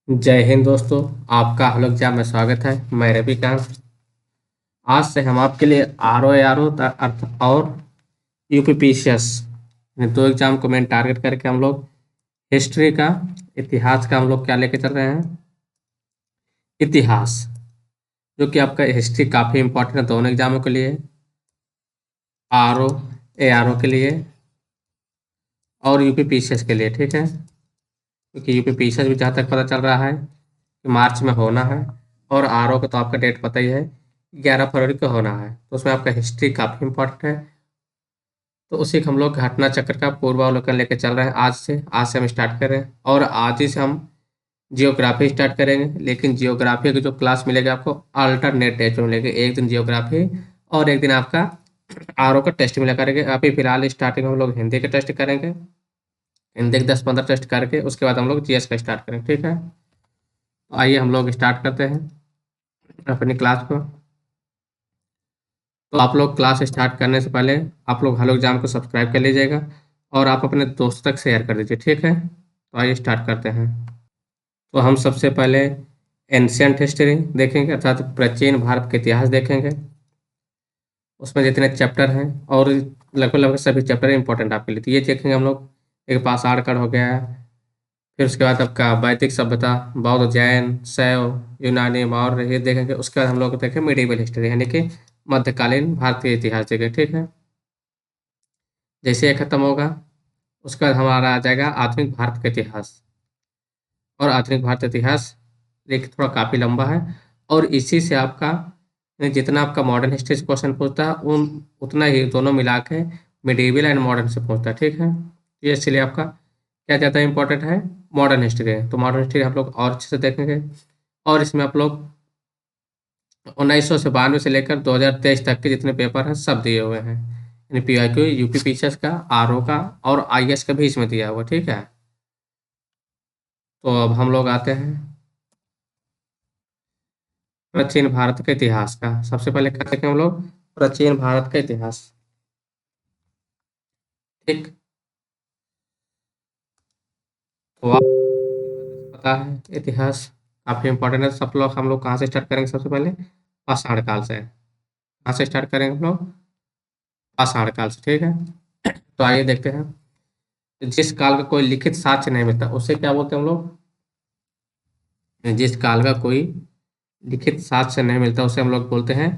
जय हिंद दोस्तों। आपका हलक एग्जाम में स्वागत है। मैं रविकांत। आज से हम आपके लिए आर ओ आर ओ अर्थ और यूपीपीसीएस दो एग्जाम को मेन टारगेट करके हम लोग हिस्ट्री का, इतिहास का हम लोग क्या लेके चल रहे हैं। इतिहास, जो कि आपका हिस्ट्री काफ़ी इंपॉर्टेंट है दोनों एग्जामों के लिए, आर ओ आर ओ के लिए और यूपीपीसीएस के लिए। ठीक है, क्योंकि यूपीपीसीएस भी जहाँ तक पता चल रहा है कि मार्च में होना है, और आर ओ का तो आपका डेट पता ही है, 11 फरवरी को होना है। तो उसमें आपका हिस्ट्री काफ़ी इंपॉर्टेंट है। तो उसी को हम लोग घटना चक्र का पूर्वावलोकन लेकर चल रहे हैं। आज से हम स्टार्ट कर रहे हैं, और आज ही से हम जियोग्राफी स्टार्ट करेंगे। लेकिन जियोग्राफी की जो क्लास मिलेगी आपको अल्टरनेट डेज में मिलेगी, एक दिन जियोग्राफी और एक दिन आपका आर ओ का टेस्ट मिला करेंगे। अभी फिलहाल स्टार्टिंग हम लोग हिंदी के टेस्ट करेंगे, हिंदी के 10-15 टेस्ट करके उसके बाद हम लोग जीएस का स्टार्ट करेंगे। ठीक है, तो आइए हम लोग स्टार्ट करते हैं अपनी क्लास को। तो आप लोग क्लास स्टार्ट करने से पहले आप लोग हलो एग्जाम को सब्सक्राइब कर लीजिएगा, और आप अपने दोस्तों तक शेयर कर दीजिए। ठीक है, तो आइए स्टार्ट करते हैं। तो हम सबसे पहले एंशियंट हिस्ट्री देखेंगे, अर्थात प्राचीन भारत का इतिहास देखेंगे। उसमें जितने चैप्टर हैं, और लगभग लगभग सभी चैप्टर इंपॉर्टेंट आपके लिए, तो ये देखेंगे हम लोग। एक पाषाण काल हो गया, फिर उसके बाद आपका वैदिक सभ्यता, बौद्ध, जैन, शैव, यूनानी, मौर्य, ये देखेंगे। उसके बाद हम लोग देखें मिडिवल हिस्ट्री, यानी कि मध्यकालीन भारतीय इतिहास देखें। ठीक है, जैसे ये खत्म होगा उसके बाद हमारा आ जाएगा आधुनिक भारत का इतिहास। और आधुनिक भारत इतिहास देखिए थोड़ा काफ़ी लंबा है, और इसी से आपका जितना आपका मॉडर्न हिस्ट्री से क्वेश्चन पूछता है उन उतना ही दोनों मिला के मिडिवल एंड मॉडर्न से पूछता है। ठीक है, ये इसलिए आपका क्या ज़्यादा इंपॉर्टेंट है, मॉडर्न हिस्ट्री है। तो मॉडर्न हिस्ट्री हम लोग और अच्छे से देखेंगे, और इसमें आप लोग 1992 से लेकर 2023 तक के जितने पेपर हैं सब दिए हुए हैं, यानी पीआईक्यू, यूपी पीसीएस का, आरओ का और आईएएस का भी इसमें दिया हुआ। ठीक है, तो अब हम लोग आते हैं प्राचीन भारत के इतिहास का। सबसे पहले क्या देखें हम लोग, प्राचीन भारत का इतिहास। ठीक, तो आप पता है इतिहास काफ़ी इंपॉर्टेंट है। सब लोग हम लोग कहाँ से स्टार्ट करेंगे, सबसे पहले पाषाण काल से। कहाँ से स्टार्ट करेंगे हम लोग, पाषाण काल से। ठीक है, तो आइए देखते हैं। जिस काल का कोई लिखित साक्ष्य नहीं मिलता उसे क्या बोलते हैं हम लोग, जिस काल का कोई लिखित साक्ष्य नहीं मिलता उसे हम लोग बोलते हैं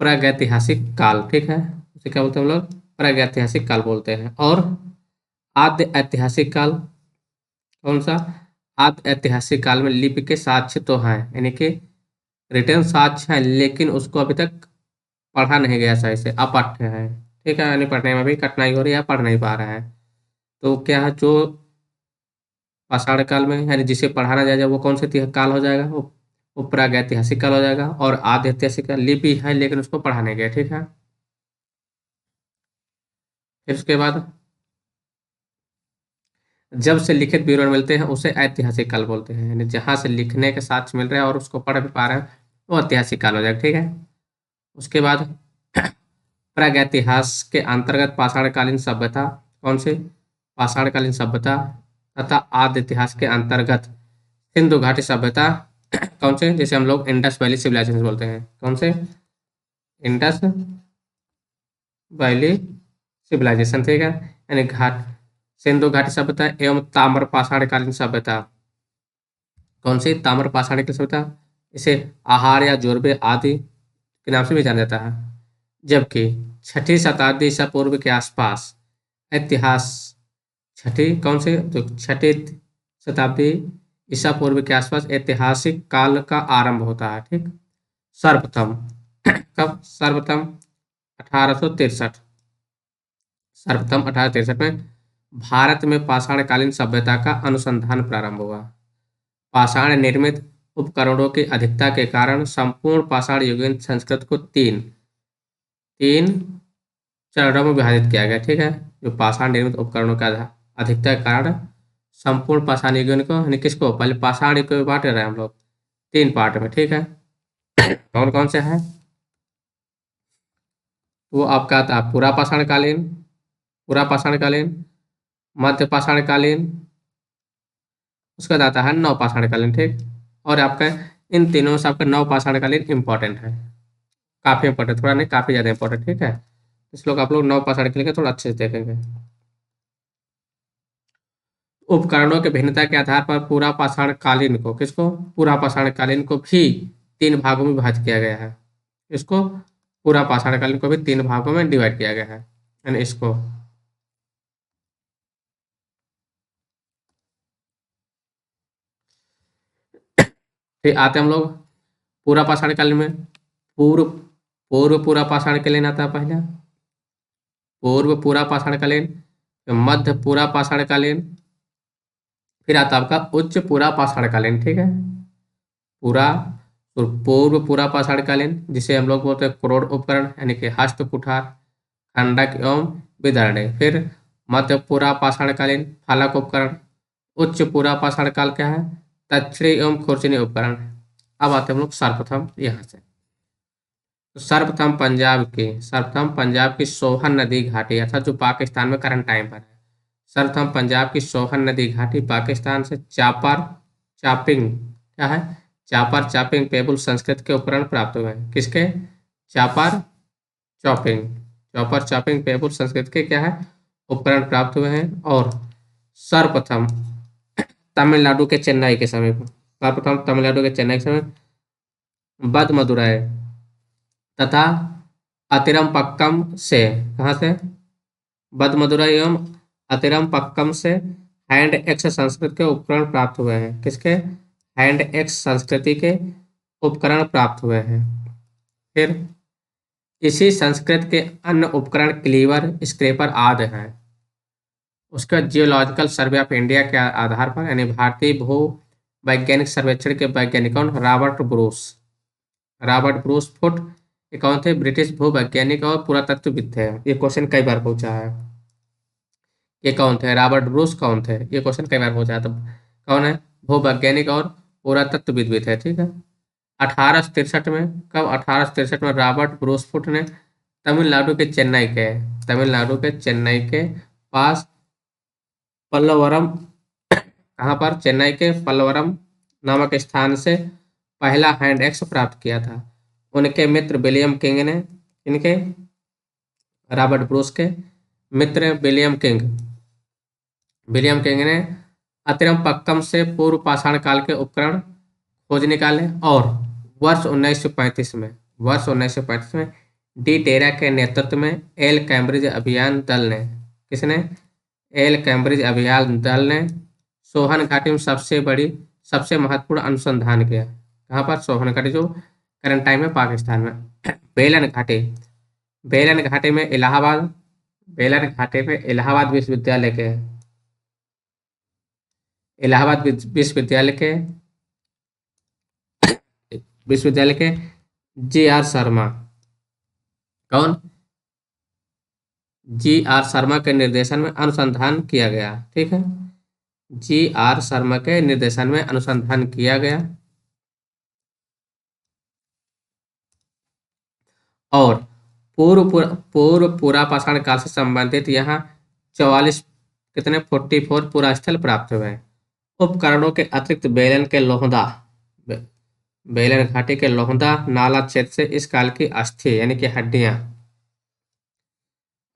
प्रागैतिहासिक काल। ठीक है, उसे क्या बोलते हैं हम लोग, प्रागैतिहासिक काल बोलते हैं। और आद्य ऐतिहासिक काल कौन सा, आद्य ऐतिहासिक काल में लिपि के साक्ष्य तो हैं, यानी कि रिटर्न साक्ष्य है, लेकिन उसको अभी तक पढ़ा नहीं गया सही से, अपठ्य है। ठीक है, यानी पढ़ने में भी कठिनाई हो रही है, पढ़ नहीं पा रहा है। तो क्या है, जो पाषाण काल में यानी जिसे पढ़ाना जाएगा वो कौन से काल हो जाएगा, वो प्रागैतिहासिक काल हो जाएगा। और आद्य ऐतिहासिक काल लिपि है लेकिन उसको पढ़ा नहीं गया। ठीक है, फिर उसके बाद जब से लिखित विवरण मिलते हैं उसे ऐतिहासिक काल बोलते हैं, यानी जहाँ से लिखने के साक्ष्य मिल रहे हैं और उसको पढ़ भी पा रहे हैं वो ऐतिहासिक काल हो जाएगा। ठीक है, उसके बाद प्रागैतिहास के अंतर्गत पाषाणकालीन सभ्यता, कौन से, पाषाणकालीन सभ्यता, तथा आद्य इतिहास के अंतर्गत सिंधु घाटी सभ्यता, कौन से, जैसे हम लोग इंडस वैली सिविलाइजेशन बोलते हैं, कौन से, इंडस वैली सिविलाइजेशन। ठीक है, यानी घाट सिंधु घाटी सभ्यता एवं ताम्र पाषाणकालीन सभ्यता, कौन सी, ताम्र पाषाणकालीन सभ्यता, इसे आहार या जोरबे आदि के नाम से भी जाना जाता है। जबकि छठी शताब्दी ईसा पूर्व के आसपास इतिहास, छठी कौन से, तो छठी शताब्दी ईसा पूर्व के आसपास ऐतिहासिक काल का आरंभ होता है। ठीक, सर्वप्रथम कब, सर्वप्रथम 1863, सर्वप्रथम 1863 में भारत में पाषाणकालीन सभ्यता का अनुसंधान प्रारंभ हुआ। पाषाण निर्मित उपकरणों की अधिकता के कारण संपूर्ण पाषाण युगीन संस्कृत को तीन तीन चरणों में विभाजित किया गया। ठीक है, जो पाषाण निर्मित उपकरणों का अधिकता के कारण संपूर्ण पाषाण युगीन को, यानी किसको, पहले पाषाण युग को बांट रहे हैं हम लोग तीन पार्ट में। ठीक है, कौन कौन से हैं, वो आपका था पूरा पाषाणकालीन, पूरा पाषाणकालीन, मध्य पाषाणकालीन उसका बाद आता है नवपाषाणकालीन, ठीक। और आपका इन तीनों से आपका नवपाषाणकालीन इंपॉर्टेंट है, काफी इंपॉर्टेंट, थोड़ा नहीं काफी ज्यादा इंपॉर्टेंट, ठीक है। इस लोग आप लोग नवपाषाणकालीन के थोड़ा अच्छे से देखेंगे। उपकरणों के भिन्नता के आधार पर पूरा पाषाणकालीन को, किसको, पूरा पाषाणकालीन को भी 3 भागों में विभाजित किया गया है। इसको पूरा पाषाणकालीन को भी 3 भागों में डिवाइड किया गया है, यानी इसको। फिर आते हैं हम लोग पूरा पाषाणकालीन में। पूर्व पूर्व पूरा पाषाणकालीन आता है पहले, पूर्व पूरा पाषाणकालीन, फिर मध्य पूरा पाषाणकालीन, फिर आता है आपका उच्च पूरा पाषाणकालीन, ठीक है। पूरा और पूर्व पूरा पाषाणकालीन, जिसे हम लोग बोलते हैं क्रोड उपकरण, यानी कि हस्त कुठार, खंडक एवं विदर्णे। फिर मध्य पूरा पाषाणकालीन फलक उपकरण। उच्च पूरा पाषाणकाल क्या है, दक्षिणी एवं खुरचनी उपकरण। अब आते हैं हम लोग सर्वप्रथम यहाँ से। तो सर्वप्रथम पंजाब की सोहन नदी घाटी, अर्थात जो पाकिस्तान में करंट टाइम पर है। सर्वप्रथम पंजाब की सोहन नदी घाटी पाकिस्तान से चापर चापिंग, क्या है, चापर चापिंग पेबुल संस्कृत के उपकरण प्राप्त हुए हैं। किसके, chopper chopping, chopper chopping pebble संस्कृत के क्या है, उपकरण प्राप्त हुए हैं। और सर्वप्रथम तमिलनाडु के चेन्नई के समीप, सर्वप्रथम तमिलनाडु के चेन्नई के समीप बदमदुराई तथा अतिरमपक्कम से, कहाँ से, बदमदुराई एवं अतिरमपक्कम से हैंड एक्स संस्कृत के उपकरण प्राप्त हुए हैं। किसके, हैंड एक्स संस्कृति के उपकरण प्राप्त हुए हैं। फिर इसी संस्कृत के अन्य उपकरण क्लीवर, स्क्रेपर आदि हैं। उसका जियोलॉजिकल सर्वे ऑफ इंडिया के आधार पर, यानी भारतीय भू वैज्ञानिक सर्वेक्षण के वैज्ञानिकों रॉबर्ट ब्रूस फुट, ये कौन थे, ब्रिटिश भू वैज्ञानिक और पुरातत्वविद थे। ये क्वेश्चन कई बार पूछा है। ये कौन थे, रॉबर्ट ब्रूस कौन थे, ये क्वेश्चन कई बार पूछा है। तो कौन है, भू वैज्ञानिक और पुरातत्वविद भी थे, ठीक है। 1863 में, कब, 1863 में रॉबर्ट ब्रूस फुट ने तमिलनाडु के चेन्नई के पास पल्लवरम, कहाँ पर, चेन्नई के पल्लवरम नामक स्थान से पहला हैंड एक्स प्राप्त किया था। उनके मित्र विलियम किंग ने, इनके रॉबर्ट ब्रूस के मित्र विलियम किंग ने अतिरमपक्कम से पूर्व पाषाण काल के उपकरण खोज निकाले। और वर्ष 1935 में डी टेरा के नेतृत्व में एल कैम्ब्रिज अभियान दल ने, किसने, एल कैम्ब्रिज अभियान दल ने सोहन घाटी में सबसे महत्वपूर्ण अनुसंधान किया। कहाँ पर, सोहन घाटी, जो करंट टाइम में पाकिस्तान में। बेलन घाटी में इलाहाबाद विश्वविद्यालय के जी आर शर्मा, कौन, जी आर शर्मा के निर्देशन में अनुसंधान किया गया, ठीक है। जी आर शर्मा के निर्देशन में अनुसंधान किया गया। और पूर्व पूरा पाषाण काल से संबंधित यहाँ 44 कितने 44 पूरा स्थल प्राप्त हुए हैं। उपकरणों के अतिरिक्त बेलन घाटी के लोहदा नाला क्षेत्र से इस काल की अस्थि, यानी कि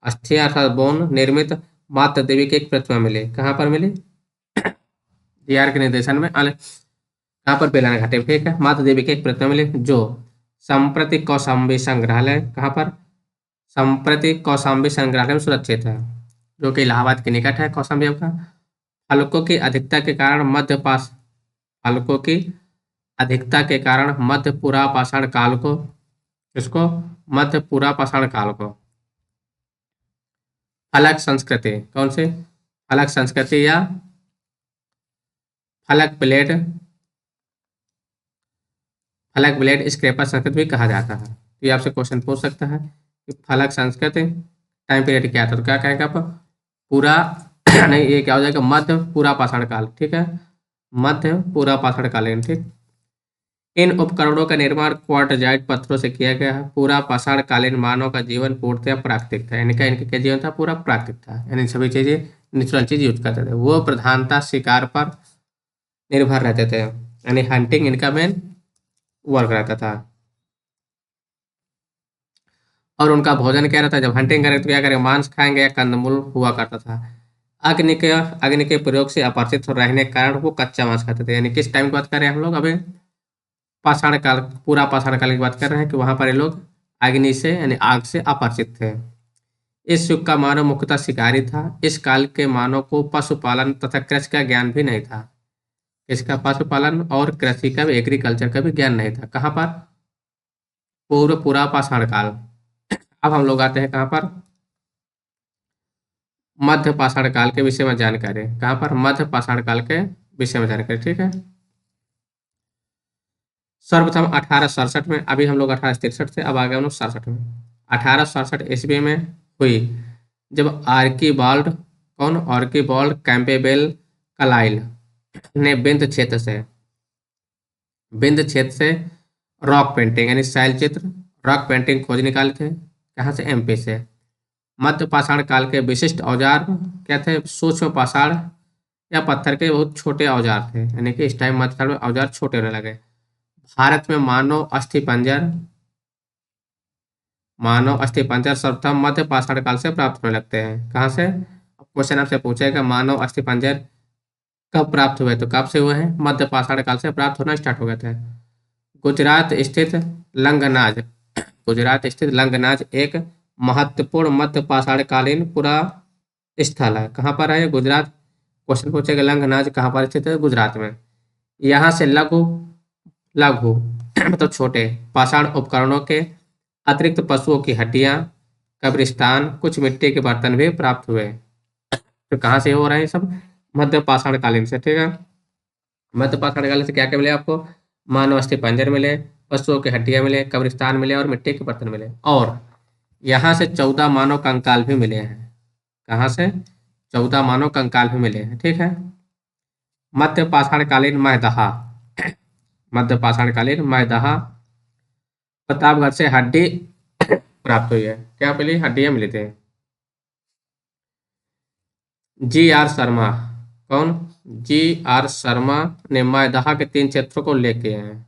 अस्थियां अर्थात बोन निर्मित माता देवी की एक प्रतिमा मिली। कहाँ पर मिली, जीआर के निर्देशन में, कहाँ पर, बेलन घाटी, ठीक है। माता देवी की एक प्रतिमा मिली जो संप्रति कौशाम्बी संग्रहालय, कहाँ पर, संप्रति कौशाम्बी संग्रहालय में सुरक्षित है, जो कि इलाहाबाद के निकट है कौशाम्बी का। फलकों की अधिकता के कारण मध्य पूरा पाषाण काल को, इसको मध्य पूरा पाषाण काल को फलक संस्कृति, कौन सी, फलक संस्कृति या फलक ब्लेड स्क्रेपर संस्कृति भी कहा जाता है। तो ये आपसे क्वेश्चन पूछ सकता है कि फलक संस्कृति टाइम पीरियड क्या था, तो क्या कहेगा आप, पूरा नहीं, ये क्या हो जाएगा, मध्य पूरा पाषाण काल, ठीक है, मध्य पूरा पाषाण कालीन, ठीक। इन उपकरणों का निर्माण क्वार्टजाइट पत्थरों से किया गया है। पूरा पाषाण कालीन मानव का जीवन पूर्णतः प्राकृतिक था, यानी कि इनका क्या जीवन था, पूरा प्राकृतिक था, यानी सभी चीजें नेचुरल चीज यूज करते थे। वो प्रधानता शिकार पर निर्भर रहते थे, यानी हंटिंग इनका मेन वर्क रहता था। और उनका भोजन क्या रहता है, जब हंटिंग करें तो क्या करें, मांस खाएंगे या कंदमूल हुआ करता था। अग्नि के प्रयोग से अपरिचित रहने के कारण वो कच्चा मांस खाते थे। यानी किस टाइम की बात कर रहे हैं हम लोग, अभी पाषाण काल, पूरा पाषाण काल की बात कर रहे हैं कि वहां पर ये लोग अग्नि से यानी आग से अपरिचित थे। इस युग का मानव मुख्यतः शिकारी था। इस काल के मानव को पशुपालन तथा कृषि का ज्ञान भी नहीं था। इसका पशुपालन और कृषि का भी, एग्रीकल्चर का भी ज्ञान नहीं था। कहाँ पर, पूरा पाषाण काल। अब हम लोग आते हैं कहाँ पर, मध्य पाषाण काल के विषय में जानकारी। कहाँ पर, मध्य पाषाण काल के विषय में जानकारी। ठीक है, सर्वप्रथम 1867 में, अभी हम लोग 1863 से, अब आ गए हम लोग 67 में। 1867 ईस्वी में हुई, जब आर्कीबाल्ड कैम्पबेल कलाइल ने विंध्य क्षेत्र से रॉक पेंटिंग यानी शैल चित्र, रॉक पेंटिंग खोज निकाले थे। कहाँ से, एमपी से। मध्य पाषाण काल के विशिष्ट औजार क्या थे, सूक्ष्म पाषाण या पत्थर के बहुत छोटे औजार थे। यानी कि इस टाइम मध्य काल में औजार छोटे होने लगे। भारत में मानव अस्थिपंजर सर्वप्रथम मध्य पाषाण काल से प्राप्त होने लगते हैं। कहाँ से, क्वेश्चन आपसे पूछेगा मानव अस्थिपंजर कब प्राप्त हुए, तो कब से हुए हैं, मध्य पाषाण काल से प्राप्त होना स्टार्ट हो गए थे। गुजरात स्थित लंगनाज गुजरात स्थित लंगनाज एक महत्वपूर्ण मध्य पाषाण कालीन पुरा स्थल है। कहाँ पर है ये, गुजरात। क्वेश्चन पूछेगा लंगनाज कहाँ पर स्थित है, गुजरात में। यहाँ से लघु लघु मतलब छोटे पाषाण उपकरणों के अतिरिक्त पशुओं की हड्डियां, कब्रिस्तान, कुछ मिट्टी के बर्तन भी प्राप्त हुए। तो कहाँ से हो रहे हैं ये सब, मध्य पाषाण कालीन से। ठीक है, मध्य पाषाण कालीन से क्या क्या मिले आपको, मानव अस्थिपंजर मिले, पशुओं की हड्डियां मिले, कब्रिस्तान मिले और मिट्टी के बर्तन मिले। और यहाँ से 14 मानव कंकाल भी मिले हैं। कहाँ से, 14 मानव कंकाल भी मिले हैं। ठीक है, मध्य पाषाणकालीन महदहा मध्य पाषाणकालीन महदहा प्रतापगढ़ से हड्डी प्राप्त हुई है। क्या मिली, हड्डियां मिली थी। जी आर शर्मा, कौन, जी आर शर्मा ने मैदहा के 3 क्षेत्रों को उल्लेख किए हैं।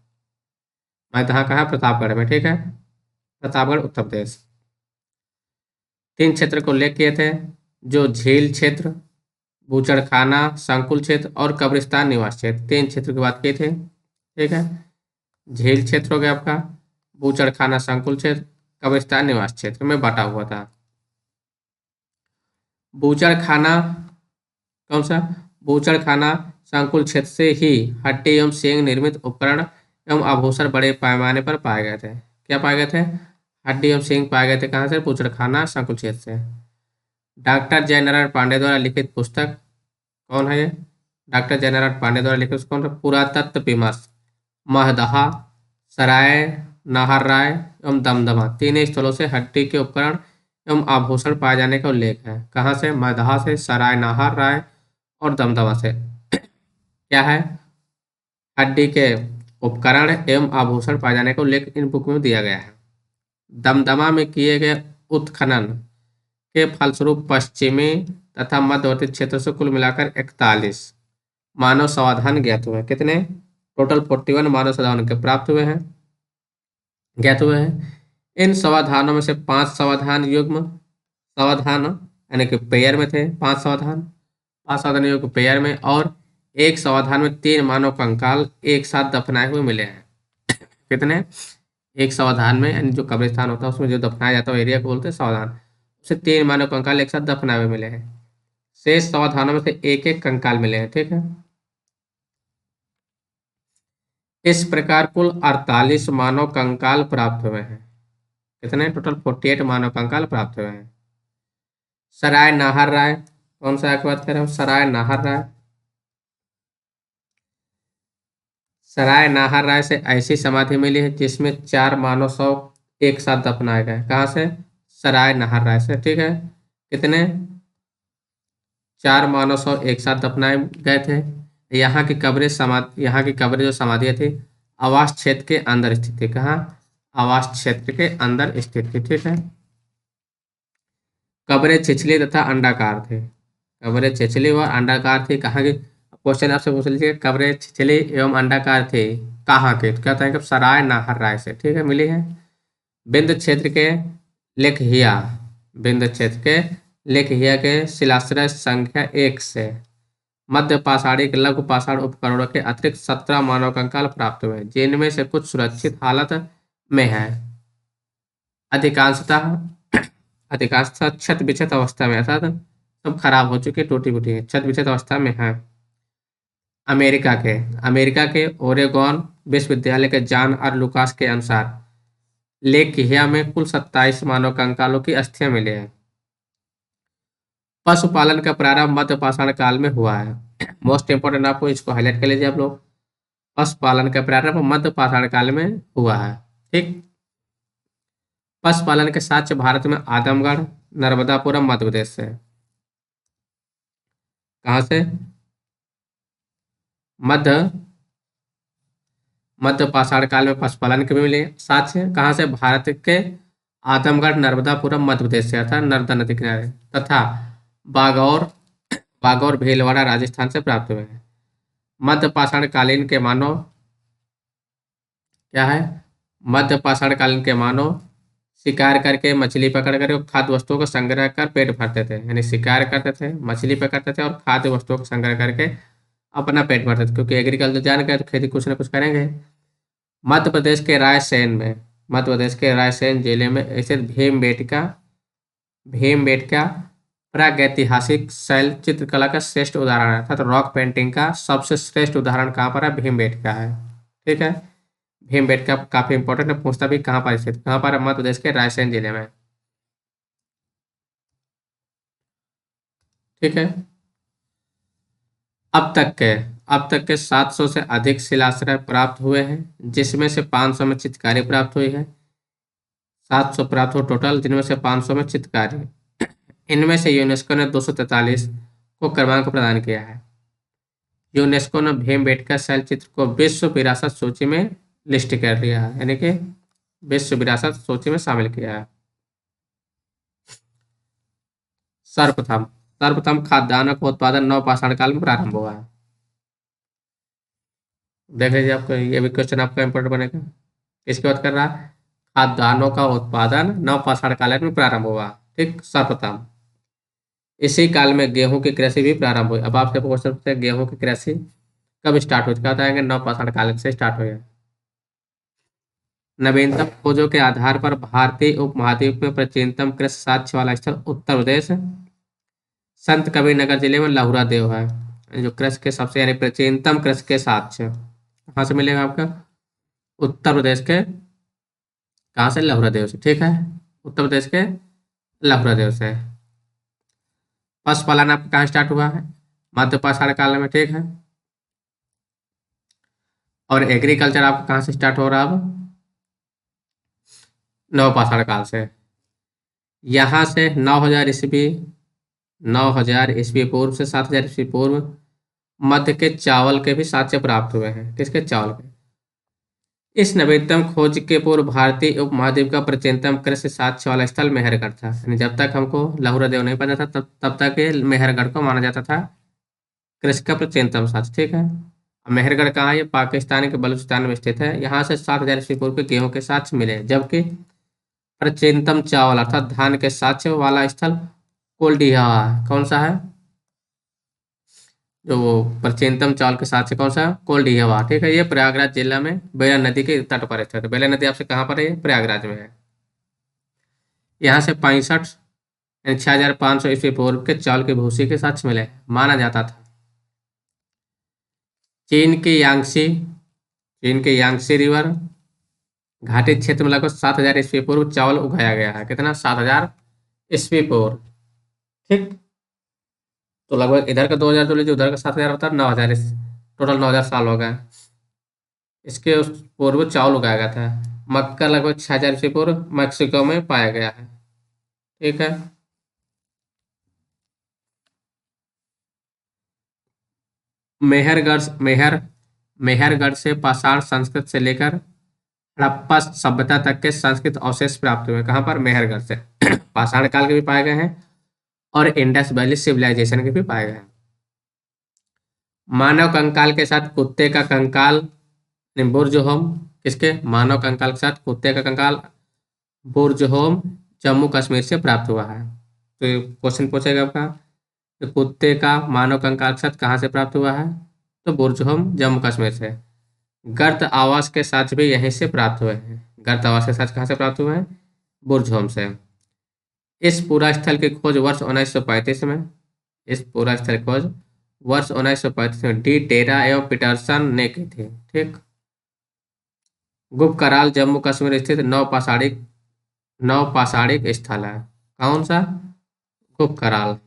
मैदहा कहाँ है, प्रतापगढ़ में। ठीक है, प्रतापगढ़ उत्तर प्रदेश। 3 क्षेत्र को उल्लेख किए थे, जो झील क्षेत्र, बूचड़खाना संकुल क्षेत्र और कब्रिस्तान निवास क्षेत्र। 3 क्षेत्र की बात की थी। ठीक है, झील क्षेत्र हो गया आपका, बूचड़खाना संकुल क्षेत्र, कब्रिस्तान निवास क्षेत्र में बटा हुआ था। बूचड़खाना कौन सा, बूचड़खाना संकुल क्षेत्र से ही हड्डी एवं सींग निर्मित उपकरण एवं आभूषण बड़े पैमाने पर पाए गए थे। क्या पाए गए थे, हड्डी एवं सींग पाए गए थे। कहाँ से, बूचड़खाना संकुल क्षेत्र से। डॉक्टर जयनारायण पांडे द्वारा लिखित पुस्तक, कौन है ये, डॉक्टर जयनारायण पांडे द्वारा लिखित कौन है, पुरातत्व विमर्श, महदहा, सराय नाहर राय एवं दमदमा, 3 स्थलों से हड्डी के उपकरण एवं आभूषण पाए जाने का उल्लेख है। कहाँ से, महदहा से, सराय नाहर राय और दमदमा से। क्या है, हड्डी के उपकरण एवं आभूषण पाए जाने का उल्लेख इन बुक में दिया गया है। दमदमा में किए गए उत्खनन के फलस्वरूप पश्चिमी तथा मध्यवर्ती क्षेत्र से कुल मिलाकर 41 मानव समाधान ज्ञात हुए हैं। कितने, टोटल 41 मानव समाधान के प्राप्त हुए हैं, ज्ञात हुए हैं। इन समाधानों में से 5 समाधान युग्म समाधान यानी कि पेयर में थे, 5 समाधान, 5 समाधान युग्म पेयर में, और एक समाधान में 3 मानव कंकाल एक साथ दफनाए हुए मिले हैं। कितने, एक समाधान में यानी जो कब्रिस्तान होता है उसमें जो दफनाया जाता है एरिया को बोलते हैं समाधान, उससे 3 मानव कंकाल एक साथ दफनाए हुए मिले हैं। शेष समाधानों में से एक एक कंकाल मिले हैं। ठीक है, इस प्रकार कुल 48 मानव कंकाल प्राप्त हुए हैं। कितने, टोटल 48 मानव कंकाल प्राप्त हुए हैं। सराय नाहर राय, कौन सा की बात कर रहे हैं, सराय नाहर राय। सराय नाहर राय से ऐसी समाधि मिली है जिसमें 4 मानव शव एक साथ दफनाए गए। कहाँ से, सराय नाहर राय से। ठीक है, कितने, 4 मानव शव एक साथ दफनाए गए थे। यहाँ की कब्रें जो समाधियाँ थी आवास क्षेत्र के अंदर स्थित थी। कहाँ, आवास क्षेत्र के अंदर स्थित थी। ठीक है, कब्रें छिछली तथा अंडाकार थे। कब्रें छिछली और अंडाकार थी। कहाँ की, क्वेश्चन आपसे पूछ लीजिए, कवरेज छिछली एवं अंडाकार थे कहाँ के, तो क्या होता है कि सराय नाहर राय से, ठीक है, मिली है। बिंद क्षेत्र के लेखहिया, बिंद क्षेत्र के लेखहिया के शिलाश्रय संख्या 1 से मध्य पाषाणी के लघु पाषाण उपकरणों के अतिरिक्त 17 मानव कंकाल प्राप्त हुए, जिनमें से कुछ सुरक्षित हालत में है, अधिकांशतः अधिकांशतः क्षत विक्षत अवस्था में, अर्थात सब खराब हो चुके, टूटी फूटी है, क्षत विक्षत अवस्था में है। अमेरिका के ओरेगोन विश्वविद्यालय के जॉन आर लुकास के अनुसार लेकहिया में कुल 27 मानव कंकालों की अस्थियां मिली हैं। पशुपालन का प्रारंभ मध्य पाषाण काल में हुआ है। मोस्ट इंपोर्टेंट, आपको इसको हाईलाइट कर लीजिए आप लोग। पशुपालन का प्रारंभ मध्य पाषाण काल में हुआ है, ठीक। पशुपालन के साक्ष्य भारत में आदमगढ़, नर्मदापुरम, मध्य प्रदेश से। कहाँ से? मध्य पाषाण काल में पशुपालन के भी मिले साक्ष्य। कहाँ से? भारत के आदमगढ़, नर्मदापुरम, मध्य प्रदेश से, अर्थात नर्मदा नदी किनारे, तथा बागौर बागौर भीलवाड़ा राजस्थान से प्राप्त हुए हैं। मध्य पाषाण कालीन के मानव क्या है? मध्य पाषाण कालीन के मानव शिकार करके, मछली पकड़ कर, खाद्य वस्तुओं को संग्रह कर पेट भरते थे, यानी शिकार करते थे, मछली पकड़ते थे और खाद्य वस्तुओं को संग्रह करके अपना पेट भरते थे, क्योंकि एग्रीकल्चर जान गए तो खेती कुछ ना कुछ करेंगे। मध्य प्रदेश के रायसेन जिले में स्थित भीमबेटका प्रागैतिहासिक शैल चित्रकला का श्रेष्ठ उदाहरण है, अर्थात रॉक पेंटिंग का सबसे श्रेष्ठ उदाहरण कहाँ पर है? भीमबेटका है, ठीक है। भीमबेटका काफी इंपॉर्टेंट है, पूछता भी कहाँ पर स्थित, कहाँ पर है? मध्य प्रदेश के रायसेन जिले में, ठीक है। अब तक के 700 से अधिक शिलाश्रय प्राप्त हुए हैं, जिसमें से 500 में चित्रकारी प्राप्त हुई है। 700 प्राप्त हो टोटल, जिनमें से 500 में चित्रकारी। इनमें से यूनेस्को ने 243 को क्रमांक प्रदान किया है। यूनेस्को ने भीमबेटका शैल चित्र को विश्व विरासत सूची में लिस्ट कर लिया है, यानी कि विश्व विरासत सूची में शामिल किया है। सर्वप्रथम खाद्यान्नों का उत्पादन नवपाषाण काल में प्रारंभ हुआ है। देख लीजिए, आपको ये भी क्वेश्चन आपका इंपॉर्टेंट बनेगा। इसकी बात कर रहा है, खाद्यान्नों का उत्पादन नवपाषाण काल में प्रारंभ हुआ, ठीक, सर्वप्रथम। इसी काल में गेहूं की कृषि भी प्रारंभ हुई। अब आपसे क्वेश्चन पूछते हैं, गेहूं की कृषि कब स्टार्ट हुई? क्या बताएंगे? नवपाषाण काल से स्टार्ट हुई है। नवीनतम खोजों के आधार पर भारतीय उपमहाद्वीप में प्राचीनतम कृषि साक्ष्य वाला स्थल उत्तर प्रदेश, संत कबीर नगर जिले में लहुरा देव है। जो कृषि के सबसे, यानी प्राचीनतम कृषि के साक्ष्य कहाँ से मिलेगा? आपका उत्तर प्रदेश के, कहाँ से? लहुरा देव से, ठीक है, उत्तर प्रदेश के लहुरा देव से। पशुपालन आपका कहाँ स्टार्ट हुआ है? मध्य पाषाण काल में, ठीक है। और एग्रीकल्चर आपका कहाँ से स्टार्ट हो रहा है? अब नवपाषाण काल से। यहाँ से 9000 ईस्वी पूर्व से 7000 ईस्वी पूर्व मध्य के चावल के भी साक्ष्य प्राप्त हुए हैं। किसके? चावल के। इस नवीनतम खोज के पूर्व भारतीय उपमहाद्वीप का प्राचीनतम कृषि साक्ष्य वाला स्थल मेहरगढ़ था, यानी जब तक हमको लहुरा देव नहीं पता था तब तक ये मेहरगढ़ को माना जाता था कृषि का प्राचीनतम साक्ष्य, ठीक है। मेहरगढ़ कहाँ है? ये पाकिस्तान के बलूचिस्तान में स्थित है। यहाँ से 7000 ईस्वी पूर्व के गेहूं के साक्ष्य मिले, जबकि प्राचीनतम चावल अर्थात धान के साक्ष्य वाला स्थल कोल्डिहा है। कौन सा है? जो वो प्राचीनतम चावल के साक्ष्य कौन सा है? कोल्डिहा, ठीक है। ये प्रयागराज जिला में बेला नदी के तट पर स्थित है। बेला नदी आपसे कहाँ पर है? ये प्रयागराज में है। यहाँ से 65 यानी 6500 ईस्वी पूर्व के चावल की भूसी के साक्ष्य मिले, माना जाता था। चीन के यांगसी रिवर घाटी क्षेत्र में लगभग 7000 ईस्वी पूर्व चावल उगाया गया है। कितना? 7000 ईस्वी पूर्व, ठीक। तो लगभग इधर का 2000 जो लीजिए, उधर का 7000 होता है 9000, टोटल 9000 साल हो गए। इसके उस पूर्व चावल उगाया गया था। मक्का लगभग 6000 ईस्वी पूर्व मैक्सिको में पाया गया है, ठीक है। मेहरगढ़ से पाषाण संस्कृत से लेकर हड़प्पा सभ्यता तक के संस्कृत अवशेष प्राप्त हुए। कहाँ पर? मेहरगढ़ से। पाषाण काल के भी पाए गए हैं और इंडस वैली सिविलाइजेशन के भी पाए गए हैं। मानव कंकाल के साथ कुत्ते का कंकाल बुर्जहोम, किसके, मानव कंकाल के साथ कुत्ते का कंकाल बुर्जहोम जम्मू कश्मीर से प्राप्त हुआ है। तो ये क्वेश्चन पूछेगा आपका कि कुत्ते का मानव कंकाल के साथ कहाँ से प्राप्त हुआ है, तो बुर्जहोम जम्मू कश्मीर से। गर्त आवास के साथ भी यहीं से प्राप्त हुए हैं। गर्त आवास के साथ कहाँ से प्राप्त हुए हैं, बुर्जहोम से। इस पूरा स्थल की खोज वर्ष 1935 में, इस पूरा स्थल की खोज वर्ष 1935 में डी टेरा एवं पीटरसन ने की थी। ठीक। गुप्त कराल जम्मू कश्मीर स्थित नवपाषाणिक स्थल है। कौन सा, गुप्त कराल।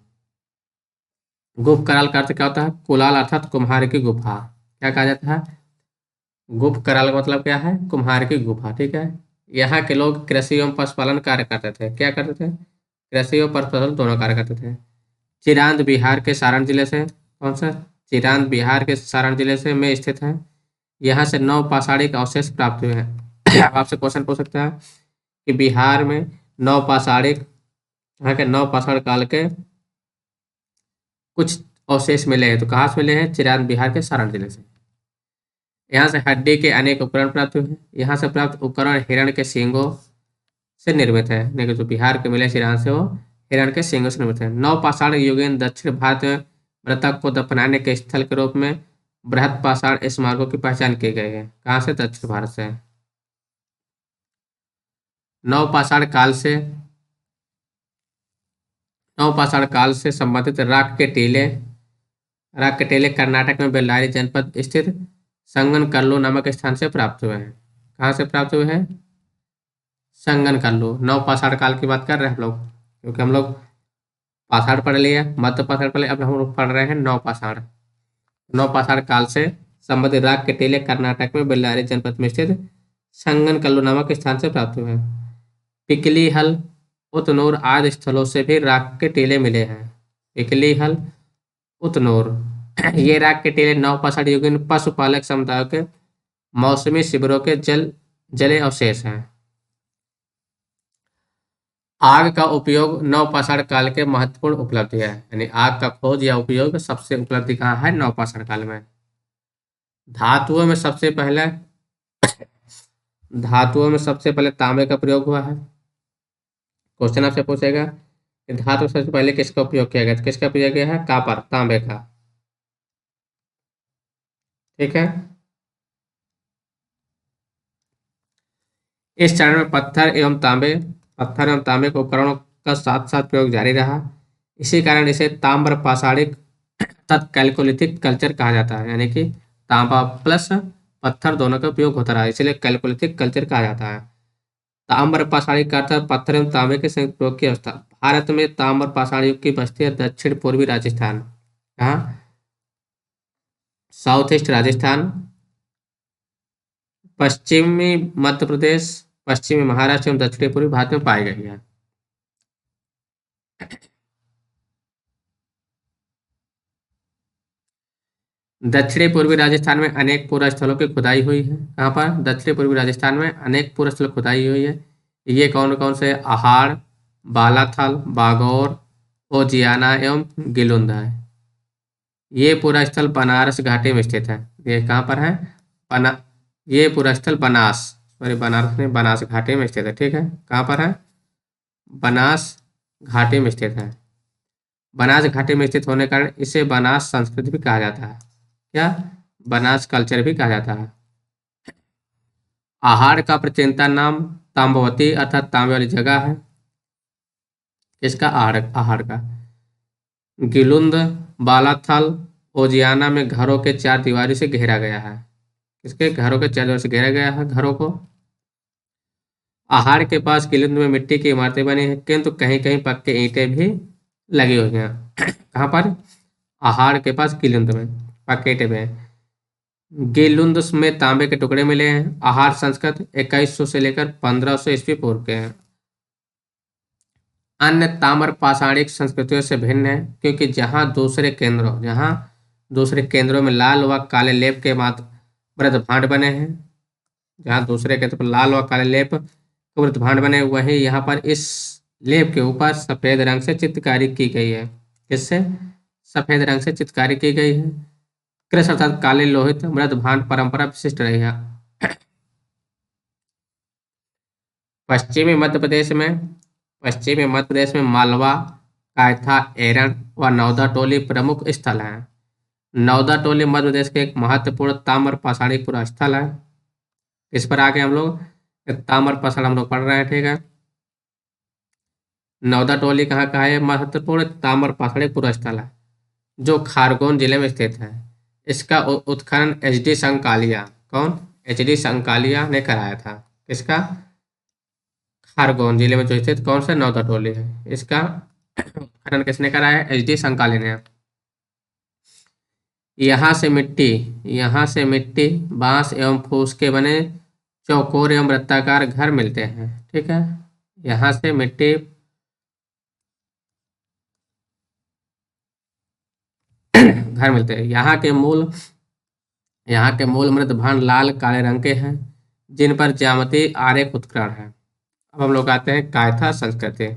गुप्त कराल का अर्थ क्या होता है, कुलाल अर्थात कुम्हार की गुफा। क्या कहा जाता है, गुप्त कराल का मतलब क्या है, कुम्हार की गुफा। ठीक है। यहाँ के लोग कृषि एवं पशुपालन कार्य करते थे। क्या करते थे, कृषि और पशुपालन दोनों कार्य करते थे। चिरांद बिहार के सारण जिले से, कौन सा, चिरांद बिहार के सारण जिले से में स्थित है। यहाँ से नवपाषाणिक अवशेष प्राप्त हुए हैं। आपसे क्वेश्चन पूछ सकता है कि बिहार में नवपाषाणिक, यहाँ के नवपाषाण काल के कुछ अवशेष मिले हैं। तो कहाँ से मिले हैं, चिरांद बिहार के सारण जिले से। यहाँ से हड्डी के अनेक उपकरण प्राप्त हुए हैं। यहाँ से प्राप्त उपकरण हिरण के सींगों से निर्मित है। लेकिन जो बिहार के मिले चिरांद से, वो हिरण के सींगों से निर्मित है। नवपाषाण युगीन दक्षिण भारत में मृतक को दफनाने के स्थल के रूप में बृहद पाषाण स्मारकों की पहचान की गई है। कहाँ से, दक्षिण भारत से। नवपाषाण काल से, नवपाषाण काल से संबंधित राक के टीले कर्नाटक में बेल्लारी जनपद स्थित संगनकल्लू नामक स्थान से प्राप्त हुए हैं। कहाँ से प्राप्त हुए हैं, संगनकल्लू। नवपाषाण काल की बात कर रहे हैं हम लोग, क्योंकि हम लोग पाषाण पढ़ लिया, मध्य पाषाण पढ़ लिया, अब हम लोग पढ़ रहे हैं नवपाषाण। नवपाषाण काल से संबंधित राग के टीले कर्नाटक में बेल्लारी जनपद में स्थित संगनकल्लू नामक स्थान से प्राप्त हुए हैं। पिकली हल, उतनूर आदि स्थलों से भी राग के टीले मिले हैं। पिकली हल, उतनूर, ये राग के टीले नवपाषाण युगीन पशुपालक समुदायों के मौसमी शिविरों के जले अवशेष हैं। आग का उपयोग नवपाषाण काल के महत्वपूर्ण उपलब्धि है। यानी आग का खोज या उपयोग सबसे उपलब्धि कहाँ है, नवपाषाण काल में। धातुओं में सबसे पहले तांबे का प्रयोग हुआ है। क्वेश्चन आपसे पूछेगा कि धातु सबसे पहले किसका उपयोग किया गया, तो किसका प्रयोग किया है, कॉपर, तांबे का। ठीक है। इस चरण में पत्थर एवं तांबे के उपकरणों का साथ साथ प्रयोग जारी रहा। इसी कारण इसे ताम्र पाषाणिक तथा कैल्कोलिथिक कल्चर कहा जाता है। यानी कि तांबा प्लस पत्थर दोनों का उपयोग होता रहा, इसलिए कैल्कोलिथिक कल्चर कहा जाता है। ताम्र पाषाणिक का अर्थ पत्थर एवं तांबे के संयुक्त प्रयोग की अवस्था। भारत में ताम्र पाषाण युग की बस्ती है दक्षिण पूर्वी राजस्थान, कहाँ, साउथ ईस्ट राजस्थान, पश्चिमी मध्य प्रदेश, पश्चिमी महाराष्ट्र एवं दक्षिणी पूर्वी भारत में पाई गई है। दक्षिणी पूर्वी राजस्थान में अनेक पूरा स्थलों की खुदाई हुई है। कहाँ पर, दक्षिणी पूर्वी राजस्थान में अनेक पूरा स्थल खुदाई हुई है। ये कौन कौन से, आहाड़, बालाथल, बागौर, ओजियाना एवं गिलुंद है। ये पूरा स्थल बनारस घाटी में स्थित है। ये कहाँ पर है, बना ये पूरा स्थल बनारस में बनास घाटी में स्थित है। ठीक है। कहाँ पर है, बनास घाटी में स्थित है। बनास घाटी में स्थित होने के कारण इसे बनास संस्कृति भी कहा जाता है। क्या, बनास कल्चर भी कहा जाता है। आहाड़ का प्राचीनता नाम ताम्बवती अर्थात तांबे वाली जगह है। किसका, आहाड़ का। गिलुंद, बालाथल, ओजियाना में घरों के चार दीवारी से घेरा गया है। किसके, घरों के चार दीवारी से घेरा गया है घरों को। आहाड़ के पास गिलुंद में मिट्टी की इमारतें बनी हैं, किंतु कहीं कहीं पक्के ईंटें भी लगी हुई हैं। कहाँ पर, आहाड़ के पास गिलुंद में पक्के ईंटें भी हैं। गेलुंद में तांबे के टुकड़े मिले हैं। आहार संस्कृत 2100 से लेकर 1500 ईस्वी पूर्व के हैं। अन्य ताम्र पाषाणिक संस्कृतियों से भिन्न है, क्योंकि जहाँ दूसरे केंद्रों में लाल व काले लेप के मात्र मृदभांड बने हैं, जहाँ दूसरे केंद्र पर लाल व काले लेप के मृदभांड बने, वहीं यहाँ पर इस लेप के ऊपर सफेद रंग से चित्रकारी की गई है। किससे, सफेद रंग से चित्रकारी की गई है। कृष अर्थात काले लोहित मृद भांड परंपरा विशिष्ट रही है। पश्चिमी मध्य प्रदेश में मालवा, कायथा, एरन व नौदा टोली प्रमुख स्थल हैं। नौदा टोली मध्य प्रदेश के एक महत्वपूर्ण ताम्र पाषाणी पुरा स्थल है। इस पर आगे हम लोग ताम्र पाषाण हम लोग पढ़ रहे हैं, ठीक है। नौदा टोली कहाँ का है? महत्वपूर्ण ताम्र पाषाणी पुरा स्थल है जो खारगोन जिले में स्थित है। इसका उत्खनन एच डी संकालिया, कौन? एच डी संकालिया ने कराया था। किसका? खारगोन जिले में जो स्थित कौन सा नौदा टोली है, इसका उत्खनन किसने कराया है? एच डी संकाली ने। यहाँ से मिट्टी बांस एवं फूस के बने चौकोर एवं वृत्ताकार घर मिलते हैं, ठीक है। यहाँ से मिट्टी घर मिलते हैं। यहाँ के मूल मृद भांड लाल काले रंग के हैं जिन पर ज्यामिति आरेख उत्कीर्ण है। अब हम लोग आते हैं कायथा संस्कृति,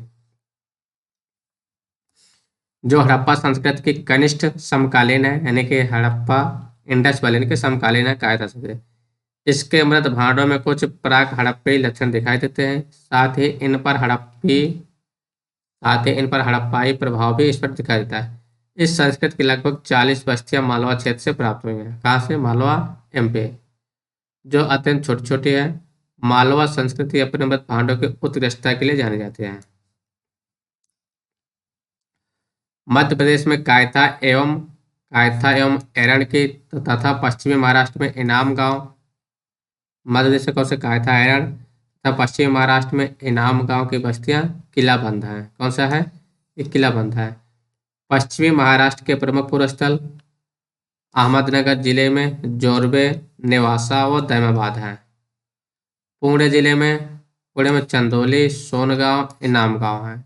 जो हड़प्पा संस्कृति की कनिष्ठ समकालीन है, यानी कि हड़प्पा इंडस वैली के समकालीन है कायथा संस्कृति। इसके मृद भांडों में कुछ प्राक हड़प्पी लक्षण दिखाई देते हैं। साथ ही इन पर हड़प्पाई प्रभाव भी इस पर दिखाई देता है। इस संस्कृति की लगभग 40 बस्तियां मालवा क्षेत्र से प्राप्त हुई हैं। कहाँ से? मालवा, एमपी, जो अत्यंत छोटी छोटी है। मालवा संस्कृति अपने मृत भांडों की उत्कृष्टता के लिए जानी जाती है। मध्य प्रदेश में कायथा एवं एरन की तथा पश्चिमी महाराष्ट्र में इनाम गांव, मध्य प्रदेश में कौन से? कायथा, एरन तथा पश्चिमी महाराष्ट्र में इनाम गांव की बस्तियां किलाबंद हैं। कौन सा है? ये किलाबंद है। पश्चिमी महाराष्ट्र के प्रमुख पूर्व स्थल अहमदनगर जिले में जोरबे, नेवासा व दैमाबाद है। पुणे में चंदौली, सोनगांव, इनाम गांव है।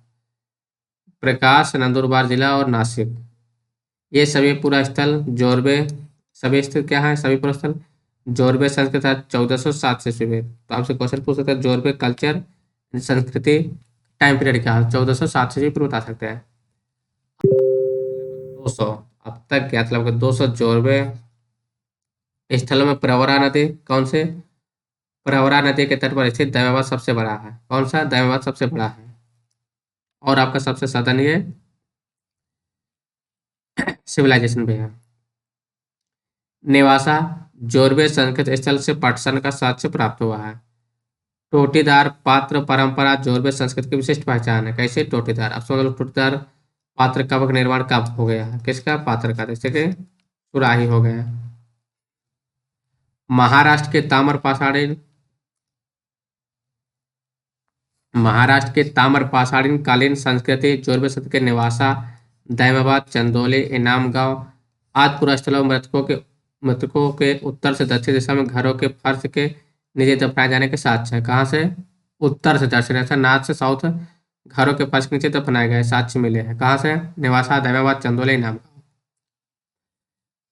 प्रकाश, नंदुरबार जिला और नासिक, ये सभी पूरा स्थल जोरबे, सभी स्थित क्या है? सभी पूरा स्थल जोरबे संस्कृत 1407 से ईस्वी में। तो आपसे क्वेश्चन पूछ सकते हैं जोरबे कल्चर संस्कृति टाइम पीरियड क्या है? 1407 से ईस्वी बता सकते हैं। 200 अब तक क्या था? 200 जोरबे स्थलों में प्रवरा नदी, कौन से? प्रवरा नदी के तट पर स्थित दैमाबाद सबसे बड़ा है। कौन सा? दैमाबाद सबसे बड़ा है। और आपका सबसे सदन ये सिविलाइजेशन भी है। नेवासा जोरबे संस्कृत स्थल से पटसन का साक्ष्य प्राप्त हुआ है। टोटीदार पात्र परंपरा जोरबे संस्कृत की विशिष्ट पहचान है। कैसे? टोटीदार। अब सवाल, टोटीदार पात्र का निर्माण कब हो गया है? किसका? पात्र का, जैसे कि सुराही हो गया। महाराष्ट्र के ताम्र पाषाणीन कालीन संस्कृति जोरबे संस्कृति के नेवासा, दैमाबाद, चंदौली, इनाम गांव आदि पूरा स्थलों मृतकों के उत्तर से दक्षिण दिशा में घरों के फर्श के नीचे दफनाए जाने के साक्ष्य है। कहाँ से? उत्तर से दक्षिण, ऐसा नॉर्थ से साउथ घरों के फर्श के नीचे दफनाए गए साक्ष्य मिले हैं। कहाँ से? नेवासा, दैमाबाद, चंदौली, इनाम गांव।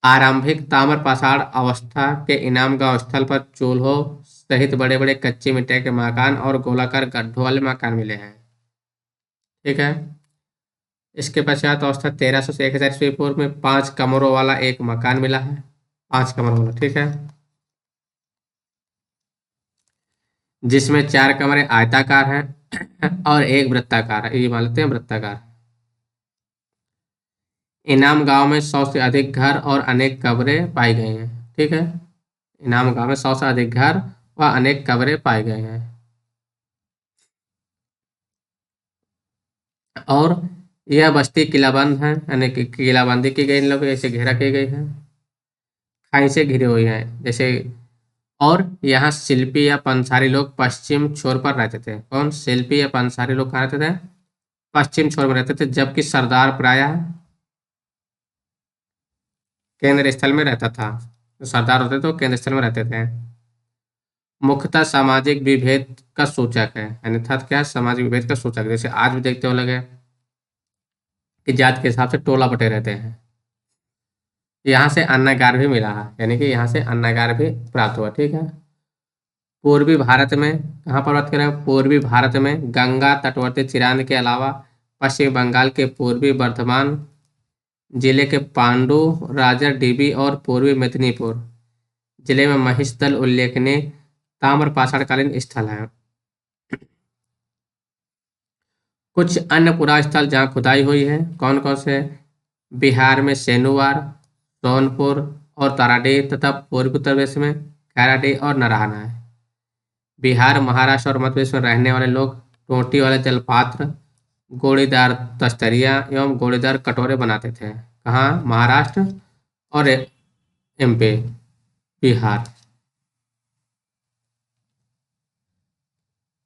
आरंभिक ताम्र पाषाण अवस्था के इनाम गांव स्थल पर चूल्हों सहित बड़े बड़े कच्ची मिट्टी के मकान और गोलाकार गड्ढों वाले मकान मिले हैं, ठीक है। इसके पश्चात अवस्था 1300 से 1000 ईस्वी पूर्व में 5 कमरों वाला एक मकान मिला है। 5 कमरों वाला, ठीक है, जिसमें 4 कमरे आयताकार हैं और एक वृत्ताकार है। ये मान लेते हैं वृत्ताकार। इनाम गांव में 100 से अधिक घर और अनेक कब्रें पाई गई हैं, ठीक है। इनाम गांव में 100 से अधिक घर व अनेक कब्रें पाए गए हैं। और यह बस्ती किलाबंद है, यानी कि किलाबंदी की गई, इन लोग ऐसे घेरा की गई है, खाई से घिरी हुई है जैसे। और यहाँ शिल्पी या पंसारी लोग पश्चिम छोर पर रहते थे। कौन? शिल्पी या पंसारी लोग कहाँ रहते थे? पश्चिम छोर में रहते थे, जबकि सरदार प्रायः केंद्र स्थल में रहता था। जो सरदार होते थे वो केंद्र स्थल में रहते थे। मुख्यतः सामाजिक विभेद का सूचक है, अन्यथा क्या? सामाजिक विभेद का सूचक। जैसे आज भी देखते हो लगे कि जाति के हिसाब से टोला बटे रहते हैं। यहाँ से अन्नागार भी मिला है, यानी कि यहाँ से अन्नागार भी प्राप्त हुआ, ठीक है। पूर्वी भारत में कहाँ पर बात करें? पूर्वी भारत में गंगा तटवर्ती चिरांद के अलावा पश्चिम बंगाल के पूर्वी बर्धमान जिले के पांडु, राजा डीबी और पूर्वी मेदिनीपुर जिले में महिषदल उल्लेखनीय ताम्रपाषाणकालीन स्थल हैं। कुछ अन्य पुरास्थल जहाँ खुदाई हुई है कौन कौन से? बिहार में सेनुवार, सोनपुर और ताराडीह तथा पूर्वी उत्तर प्रदेश में खैराडीह और नारायण है। बिहार, महाराष्ट्र और मध्य प्रदेश में रहने वाले लोग टोंटी वाले जलपात्र, गोलीदार तस्तरिया एवं गोलीदार कटोरे बनाते थे। कहाँ? महाराष्ट्र और MP, Bihar.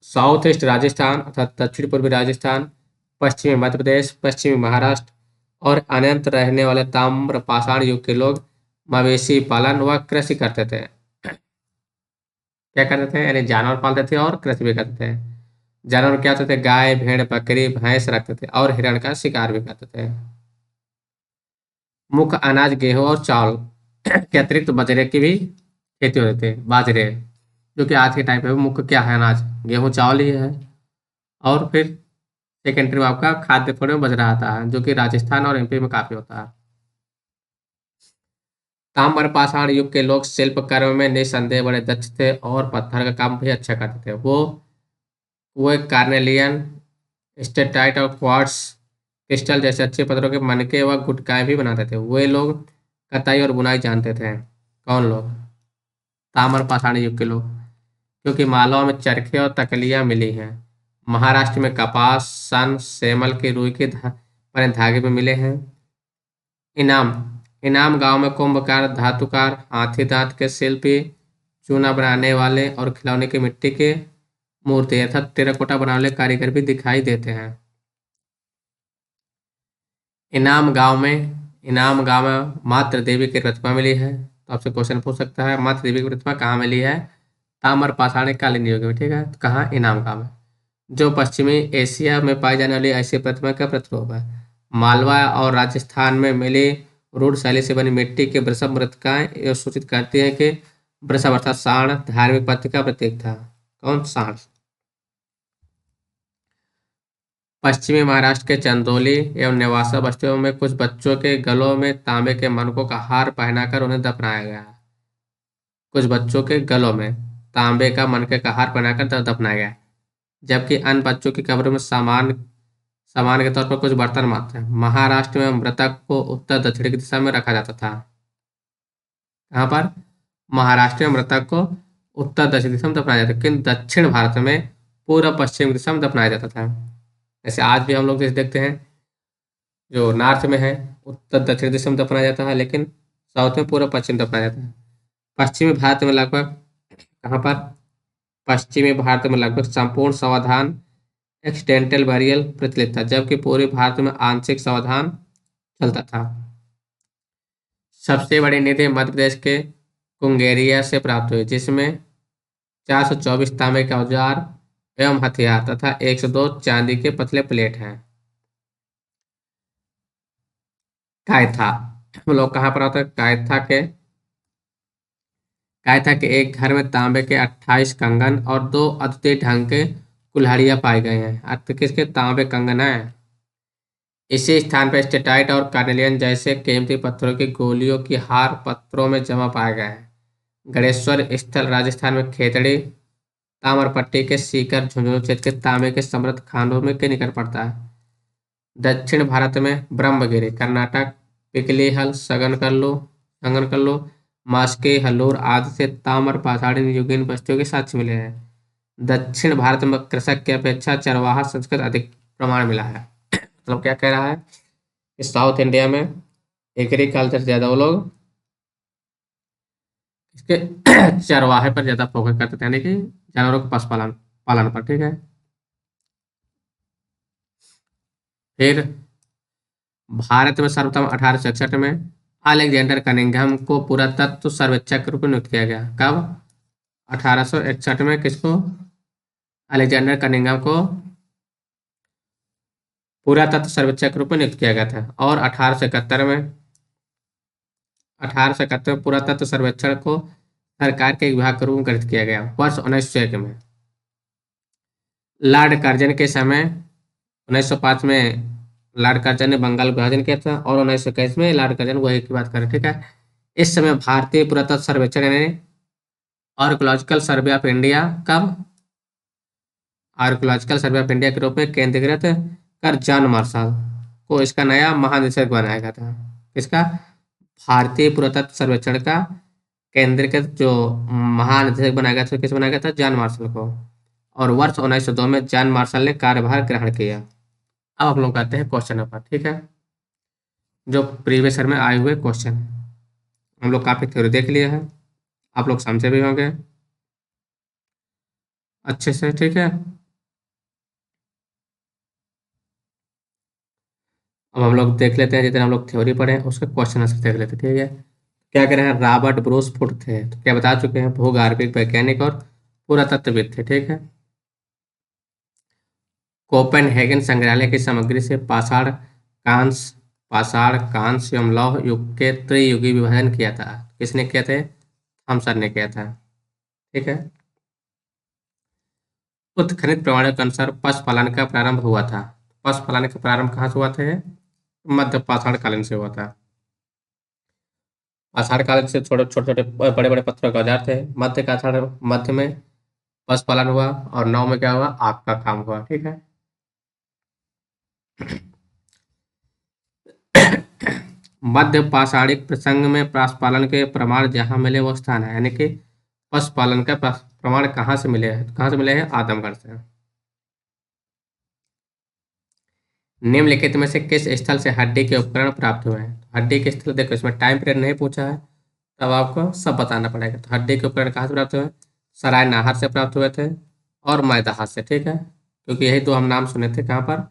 South east Rajasthan अर्थात दक्षिण पूर्वी राजस्थान, पश्चिमी मध्य प्रदेश, पश्चिमी महाराष्ट्र और अनंत रहने वाले ताम्र पाषाण युग के लोग मवेशी पालन व कृषि करते थे। क्या करते थे? यानी जानवर पालते थे और कृषि भी करते थे। जानवर क्या होते थे? गाय, भेड़, बकरी, भैंस रखते थे और हिरण का शिकार भी करते थे। मुख्य अनाज गेहूं और चावल के अतिरिक्त बाजरे की भी खेती होती थी। बाजरे जो कि आज के टाइम पे मुख्य क्या है? अनाज गेहूं चावल ही है। और फिर सेकेंडरी में आपका खाद्य फल में बाजरा आता है जो कि राजस्थान और एमपी में काफी होता है। ताम्र पाषाण युग के लोग शिल्प कर्म में निस्संदेह बड़े दक्ष थे और पत्थर का काम भी अच्छा करते थे। वो एक कार्नेलियन, स्टेटाइट और क्वार्ट्स क्रिस्टल जैसे अच्छे पत्थरों के मनके व गुटकाएं भी बनाते थे। वे लोग कताई और बुनाई जानते थे। कौन लोग? ताम्र पाषाण युग के लोग, क्योंकि मालवा में चरखे और तकलियां मिली हैं। महाराष्ट्र में कपास, सन, सेमल की रुई के बने धागे भी मिले हैं। इनाम इनाम गांव में कुंभकार, धातुकार, हाथी दांत के शिल्पी, चूना बनाने वाले और खिलौने की मिट्टी के मूर्ति अर्थात टेराकोटा बनाने वाले कारीगर भी दिखाई देते हैं। इनाम गांव में मातृ देवी की प्रतिमा मिली है। तो आपसे क्वेश्चन पूछ सकता है मातृ देवी की प्रतिमा कहाँ मिली है? ताम्र पाषाण कालीन युग में। ठीक है, तो कहाँ? इनाम गांव में, जो पश्चिमी एशिया में पाई जाने वाली ऐसी प्रतिमा का प्रतिरूप है। मालवा और राजस्थान में मिली रूढ़ शैली से बनी मिट्टी के वृषभ मृत्तिकाएं यह सूचित करती हैं कि वृषभ अर्थात सांड धार्मिक पथ का प्रतीक था। कौन? सांड। पश्चिमी महाराष्ट्र के चंदौली एवं नेवासा बस्तियों में कुछ बच्चों के गलों में तांबे के मनकों का हार पहनाकर उन्हें दफनाया गया। कुछ बच्चों के गलों में तांबे का मनके का हार पहनाकर दफनाया गया, जबकि अन्य बच्चों की कब्रों में सामान के तौर पर कुछ बर्तन मात्र हैं। महाराष्ट्र में मृतक को उत्तर दक्षिण की दिशा में रखा जाता था। कहाँ पर? महाराष्ट्र में मृतक को उत्तर दक्षिण दिशा में दफनाया जाता था, लेकिन दक्षिण भारत में पूर्व पश्चिम दिशा में दफनाया जाता था। जैसे आज भी हम लोग जैसे देखते हैं जो नॉर्थ में है उत्तर दक्षिण दिशा में दफनाया जाता है, लेकिन साउथ में पूर्व पश्चिम दफनाया जाता है। पश्चिमी भारत में लगभग कहाँ पर? पश्चिमी भारत में लगभग संपूर्ण समाधान एक्सीडेंटल बरियल प्रचलित था, जबकि पूर्वी भारत में आंशिक समाधान चलता था। सबसे बड़ी निधि मध्य प्रदेश के कुंगेरिया से प्राप्त हुई, जिसमें 424 तांबे के औजार एवं हथियार तथा 102 चांदी के पतले प्लेट हैं। कायथा हम लोग कहाँ पर आता है? कायथा के एक घर में तांबे के 28 कंगन और 2 अद्वितीय ढंग के कुल्हाड़ियां पाए गए हैं। अर्थ किसके? तांबे कंगन है। इसी स्थान पर स्टेटाइट और कार्नेलियन जैसे कीमती पत्थरों की गोलियों की हार पत्थरों में जमा पाया गया है। गणेश्वर स्थल राजस्थान में खेतड़ी ताम्रपट्टी के सीकर झुंझुनू क्षेत्र के तांबे के समृद्ध खानों में के निकट पड़ता है। दक्षिण भारत में ब्रह्मगिरी, कर्नाटक, पिकलीहल, संगनकल्लू, मास्के, हल्लूर आदि से ताम्र पाषाण युगीन बस्तियों के साक्ष्य मिले हैं। दक्षिण भारत में कृषक की अपेक्षा चरवाहा संस्कृत अधिक प्रमाण मिला है। मतलब क्या कह रहा है कि साउथ इंडिया में एग्रीकल्चर ज्यादा, वो लोग इसके चरवाहे पर ज्यादा फोकस करते थे, यानी कि जानवरों के पशुपालन पालन पर। ठीक है, फिर भारत में सर्वप्रथम 1861 में अलेक्जेंडर कनिंघम को पुरातत्व सर्वेक्षक के रूप में नियुक्त किया गया। कब? 1861 में किसको? अलेक्जेंडर कनिंघम को पुरातत्व सर्वेक्षक के रूप में नियुक्त किया गया था। और 1871 में पुरातत्व सर्वेक्षण को सरकार के एक विभाग के रूप में गठित किया गया। वर्ष 1901 में लॉर्ड कर्जन के समय 1905 में लॉर्ड कर्जन ने बंगाल विभाजन किया था और 1921 में लॉर्ड कर्जन वही की बात करें, ठीक है। इस समय भारतीय पुरातत्व सर्वेक्षण यानी आर्कोलॉजिकल सर्वे ऑफ इंडिया कब आर्कोलॉजिकल सर्वे ऑफ इंडिया के रूप में केंद्रीकृत कर जॉन मार्शल को इसका नया महानिदेशक बनाया गया था। किसका? भारतीय पुरातत्व सर्वेक्षण का केंद्रीकृत जो महानिदेशक बनाया गया था, किस बनाया गया था? जॉन मार्शल को। और वर्ष 1902 में जॉन मार्शल ने कार्यभार ग्रहण किया। अब हम लोग आते हैं क्वेश्चन पर, ठीक है, जो प्रीवियस ईयर में आए हुए क्वेश्चन। हम लोग काफी थ्योरी देख लिए हैं, आप लोग समझे भी होंगे अच्छे से, ठीक है। अब हम लोग देख लेते हैं, जितने हम लोग थ्योरी पढ़े उसके क्वेश्चन आंसर देख लेते हैं, ठीक है। क्या कह रहे हैं? रॉबर्ट ब्रूस फुट थे, तो क्या बता चुके हैं, भूगर्भिक वैज्ञानिक और पुरातत्वविद थे, ठीक है। कोपेनहेगन संग्रहालय की सामग्री से पाषाण कांस्य एवं लौह युग के त्रियुगी विभाजन किया था। किसने किया था? थॉमसन ने किया था, ठीक है। उत्खनित प्रमाणों के अनुसार पशुपालन का प्रारंभ हुआ था। पशुपालन का प्रारंभ कहाँ से हुआ था? मध्य पाषाण कालीन से हुआ था। पाषाण काल से छोटे छोटे बड़े बड़े पत्थरों के औजार थे। मध्य में पशुपालन हुआ और नौ में क्या हुआ? आग का काम हुआ, ठीक है। मध्य पाषाणिक प्रसंग में पशुपालन के प्रमाण जहां मिले वो स्थान है, यानी कि पशुपालन का प्रमाण कहाँ से मिले हैं? कहाँ से मिले हैं? आदमगढ़ से। निम्नलिखित में से किस स्थल से हड्डी के उपकरण प्राप्त हुए हैं? हड्डी के स्थल, देखो इसमें टाइम पीरियड नहीं पूछा है, तब आपको सब बताना पड़ेगा। तो हड्डी के उपकरण कहाँ से प्राप्त हुए? सराय नाहर से प्राप्त हुए थे और मैदाहा से, ठीक है, क्योंकि यही दो हम नाम सुने थे कहाँ पर?